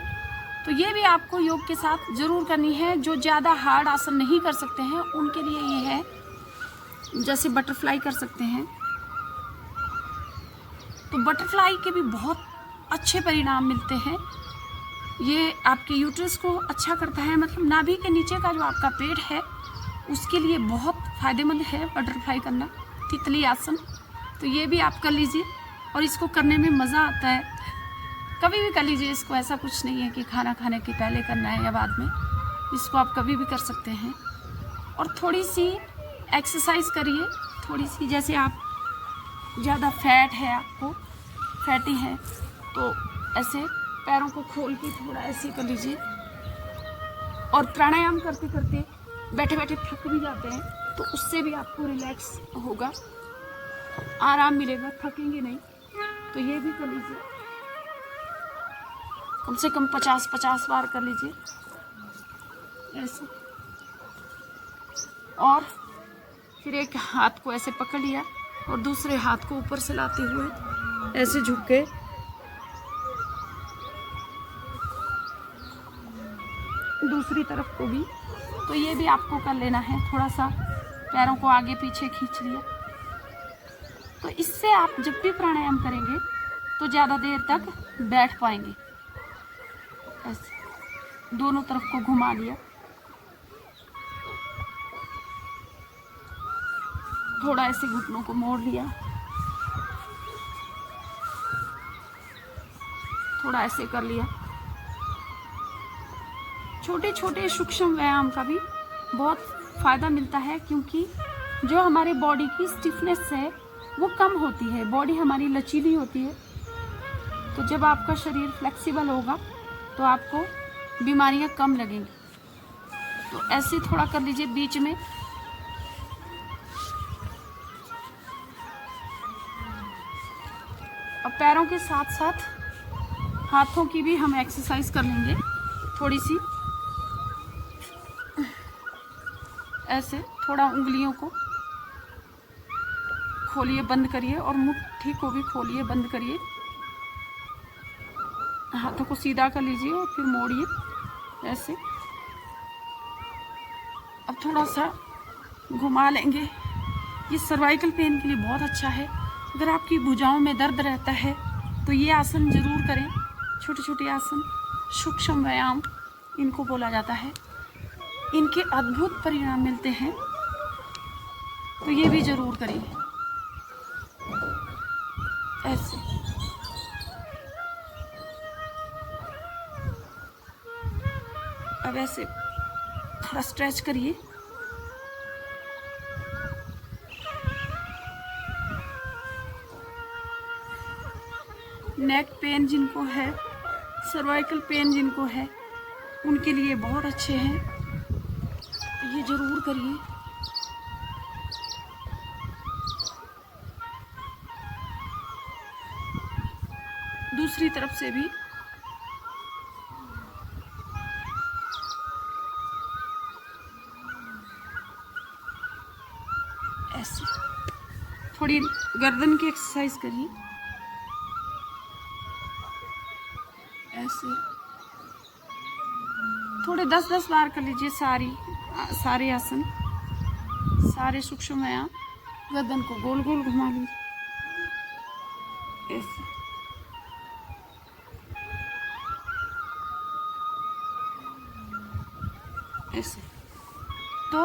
तो ये भी आपको योग के साथ ज़रूर करनी है। जो ज़्यादा हार्ड आसन नहीं कर सकते हैं उनके लिए ये है, जैसे बटरफ्लाई कर सकते हैं। तो बटरफ्लाई के भी बहुत अच्छे परिणाम मिलते हैं। ये आपके यूट्रस को अच्छा करता है, मतलब नाभि के नीचे का जो आपका पेट है उसके लिए बहुत फ़ायदेमंद है बटरफ्लाई करना, तितली आसन। तो ये भी आप कर लीजिए और इसको करने में मज़ा आता है। कभी भी कर लीजिए इसको, ऐसा कुछ नहीं है कि खाना खाने के पहले करना है या बाद में। इसको आप कभी भी कर सकते हैं। और थोड़ी सी एक्सरसाइज करिए, थोड़ी सी, जैसे आप ज़्यादा फैट है, आपको फैटी है, तो ऐसे पैरों को खोल के थोड़ा ऐसे कर लीजिए। और प्राणायाम करते करते बैठे बैठे थक भी जाते हैं, तो उससे भी आपको रिलैक्स होगा, आराम मिलेगा, थकेंगे नहीं। तो ये भी कर लीजिए, कम से कम 50-50 बार कर लीजिए ऐसे। और फिर एक हाथ को ऐसे पकड़ लिया और दूसरे हाथ को ऊपर से लाते हुए ऐसे झुक के दूसरी तरफ को भी। तो ये भी आपको कर लेना है। थोड़ा सा पैरों को आगे पीछे खींच लिया। तो इससे आप जब भी प्राणायाम करेंगे तो ज़्यादा देर तक बैठ पाएंगे। ऐसे दोनों तरफ को घुमा लिया। थोड़ा ऐसे घुटनों को मोड़ लिया, थोड़ा ऐसे कर लिया। छोटे छोटे सूक्ष्म व्यायाम का भी बहुत फ़ायदा मिलता है, क्योंकि जो हमारे बॉडी की स्टिफनेस है वो कम होती है, बॉडी हमारी लचीली होती है। तो जब आपका शरीर फ्लेक्सिबल होगा तो आपको बीमारियां कम लगेंगी। तो ऐसे थोड़ा कर लीजिए बीच में। और पैरों के साथ साथ हाथों की भी हम एक्सरसाइज कर लेंगे थोड़ी सी। ऐसे थोड़ा उंगलियों को खोलिए, बंद करिए, और मुट्ठी को भी खोलिए, बंद करिए। हाथों को सीधा कर लीजिए और फिर मोड़िए ऐसे। अब थोड़ा सा घुमा लेंगे। ये सर्वाइकल पेन के लिए बहुत अच्छा है। अगर आपकी भुजाओं में दर्द रहता है तो ये आसन जरूर करें। छोटे छोटे आसन, सूक्ष्म व्यायाम इनको बोला जाता है। इनके अद्भुत परिणाम मिलते हैं, तो ये भी जरूर करिए ऐसे। अब ऐसे थोड़ा स्ट्रेच करिए। नेक पेन जिनको है, सर्वाइकल पेन जिनको है, उनके लिए बहुत अच्छे हैं, तो ये जरूर करिए। दूसरी तरफ से भी ऐसे थोड़ी गर्दन की एक्सरसाइज करिए ऐसे। थोड़े 10-10 बार कर लीजिए सारे आसन, सारे सूक्ष्म व्यायाम। गर्दन को गोल गोल घुमा लीजिए ऐसे। ऐसे तो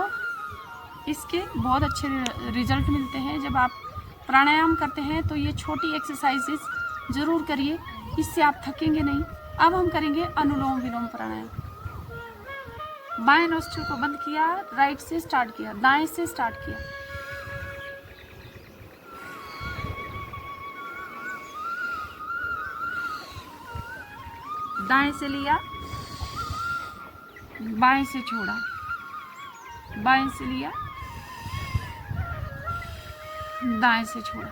इसके बहुत अच्छे रिजल्ट मिलते हैं। जब आप प्राणायाम करते हैं तो ये छोटी एक्सरसाइजेस ज़रूर करिए, इससे आप थकेंगे नहीं। अब हम करेंगे अनुलोम विलोम प्राणायाम। बाएं नोस्ट्रिल को बंद किया, राइट से स्टार्ट किया, दाएं से स्टार्ट किया। दाएं से लिया, बाएं से छोड़ा, बाएं से लिया, दाएं से छोड़ा।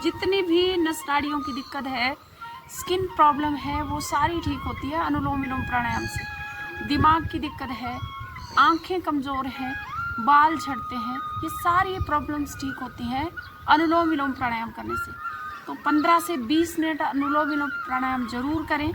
जितनी भी नस नाड़ियों की दिक्कत है, स्किन प्रॉब्लम है, वो सारी ठीक होती है अनुलोम विलोम प्राणायाम से। दिमाग की दिक्कत है, आंखें कमज़ोर हैं, बाल झड़ते हैं, ये सारी प्रॉब्लम्स ठीक होती हैं अनुलोम विलोम प्राणायाम करने से। तो 15 से 20 मिनट अनुलोम विलोम प्राणायाम जरूर करें।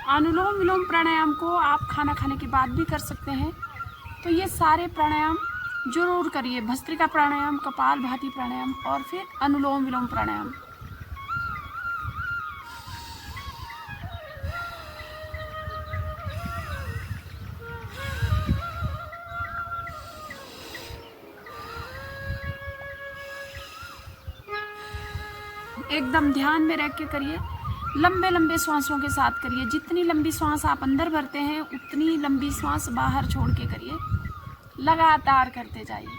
अनुलोम विलोम प्राणायाम को आप खाना खाने के बाद भी कर सकते हैं। तो ये सारे प्राणायाम जरूर करिए, भस्त्रिका प्राणायाम, कपालभाति प्राणायाम और फिर अनुलोम विलोम प्राणायाम। एकदम ध्यान में रख के करिए, लंबे लंबे श्वासों के साथ करिए। जितनी लंबी श्वास आप अंदर भरते हैं उतनी लंबी श्वास बाहर छोड़ के करिए। लगातार करते जाइए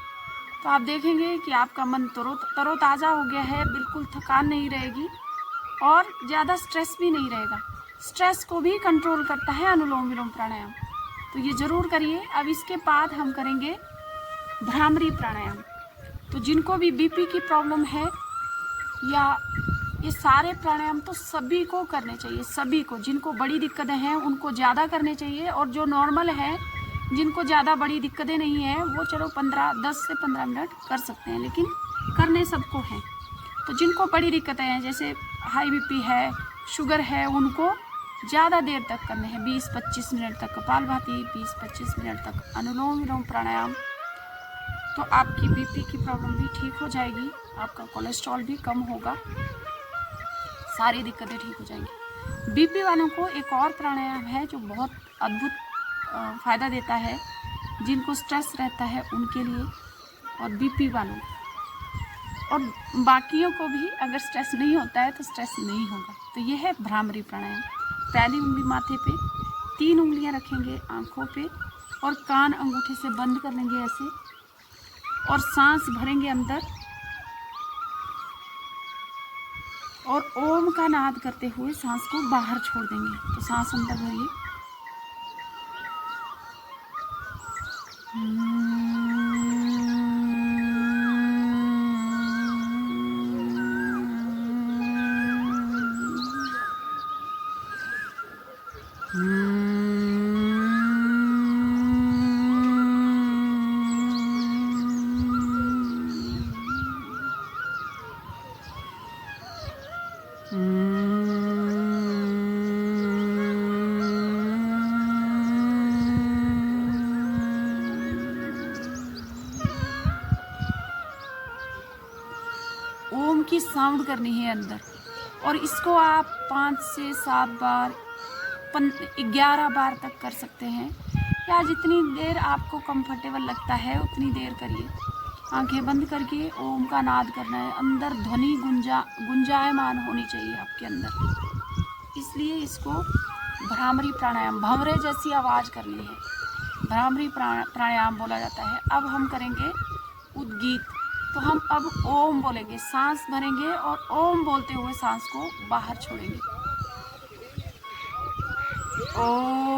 तो आप देखेंगे कि आपका मन तरोताज़ा हो गया है, बिल्कुल थकान नहीं रहेगी और ज़्यादा स्ट्रेस भी नहीं रहेगा। स्ट्रेस को भी कंट्रोल करता है अनुलोम विलोम प्राणायाम, तो ये ज़रूर करिए। अब इसके बाद हम करेंगे भ्रामरी प्राणायाम। तो जिनको भी बीपी की प्रॉब्लम है या ये सारे प्राणायाम तो सभी को करने चाहिए, सभी को। जिनको बड़ी दिक्कतें हैं उनको ज़्यादा करने चाहिए और जो नॉर्मल है जिनको ज़्यादा बड़ी दिक्कतें नहीं है वो चलो 10 से 15 मिनट कर सकते हैं, लेकिन करने सबको हैं। तो जिनको बड़ी दिक्कतें हैं, जैसे हाई बीपी है, शुगर है, उनको ज़्यादा देर तक करने हैं। 20-25 मिनट तक कपालभाति, 20-25 मिनट तक अनुलोम विलोम प्राणायाम। तो आपकी बीपी की प्रॉब्लम भी ठीक हो जाएगी, आपका कोलेस्ट्रॉल भी कम होगा, सारी दिक्कतें ठीक हो जाएंगी। बीपी वालों को एक और प्राणायाम है जो बहुत अद्भुत फ़ायदा देता है, जिनको स्ट्रेस रहता है उनके लिए, और बीपी वालों और बाकियों को भी अगर स्ट्रेस नहीं होता है तो स्ट्रेस नहीं होगा। तो ये है भ्रामरी प्राणायाम। पहली उंगली माथे पे, 3 उंगलियां रखेंगे आँखों पे और कान अंगूठे से बंद कर लेंगे ऐसे, और सांस भरेंगे अंदर और ओम का नाद करते हुए सांस को बाहर छोड़ देंगे। तो सांस अंदर भरिए, ओम की साउंड करनी है अंदर, और इसको आप 5 से 7 बार 11 बार तक कर सकते हैं, या जितनी देर आपको कंफर्टेबल लगता है उतनी देर करिए। आंखें बंद करके ओम का नाद करना है, अंदर ध्वनि गुंजायमान होनी चाहिए आपके अंदर, इसलिए इसको भ्रामरी प्राणायाम, भंवरे जैसी आवाज़ करनी है, भ्रामरी प्राणायाम बोला जाता है। अब हम करेंगे उद्गीत। तो हम अब ओम बोलेंगे, सांस भरेंगे और ओम बोलते हुए सांस को बाहर छोड़ेंगे। ओम।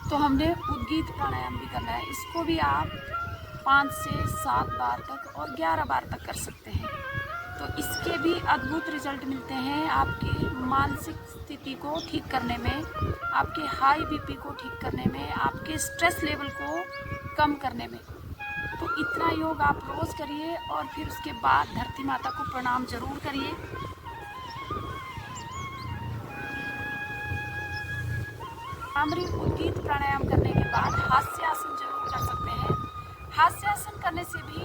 तो हमने उद्गीत प्राणायाम भी करना है, इसको भी आप 5 से 7 बार तक और 11 बार तक कर सकते हैं। तो इसके भी अद्भुत रिजल्ट मिलते हैं आपकी मानसिक स्थिति को ठीक करने में, आपके हाई बीपी को ठीक करने में, आपके स्ट्रेस लेवल को कम करने में। तो इतना योग आप रोज़ करिए और फिर उसके बाद धरती माता को प्रणाम जरूर करिए। भ्रामरी उद्गीत प्राणायाम करने के बाद हास्यासन जरूर कर सकते हैं। हास्यासन करने से भी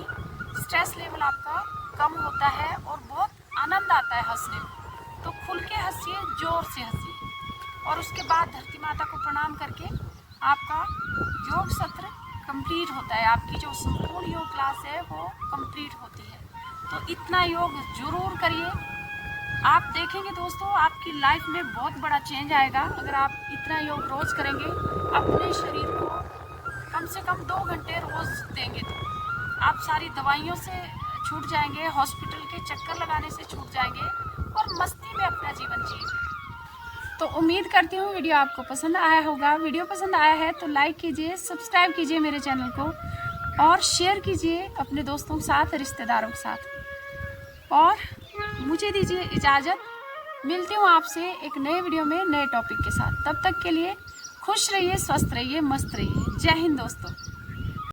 स्ट्रेस लेवल आपका कम होता है और बहुत आनंद आता है हंसने में। तो खुल के हंसिए, जोर से हंसिए, और उसके बाद धरती माता को प्रणाम करके आपका योग सत्र कंप्लीट होता है, आपकी जो संपूर्ण योग क्लास है वो कंप्लीट होती है। तो इतना योग जरूर करिए, आप देखेंगे दोस्तों आपकी लाइफ में बहुत बड़ा चेंज आएगा। अगर आप इतना योग रोज़ करेंगे, अपने शरीर को कम से कम 2 घंटे रोज़ देंगे तो आप सारी दवाइयों से छूट जाएंगे, हॉस्पिटल के चक्कर लगाने से छूट जाएंगे और मस्ती में अपना जीवन जिएंगे। तो उम्मीद करती हूँ वीडियो आपको पसंद आया होगा। वीडियो पसंद आया है तो लाइक कीजिए, सब्सक्राइब कीजिए मेरे चैनल को, और शेयर कीजिए अपने दोस्तों के साथ, रिश्तेदारों के साथ। और मुझे दीजिए इजाज़त, मिलती हूँ आपसे एक नए वीडियो में नए टॉपिक के साथ। तब तक के लिए खुश रहिए, स्वस्थ रहिए, मस्त रहिए। जय हिंद दोस्तों।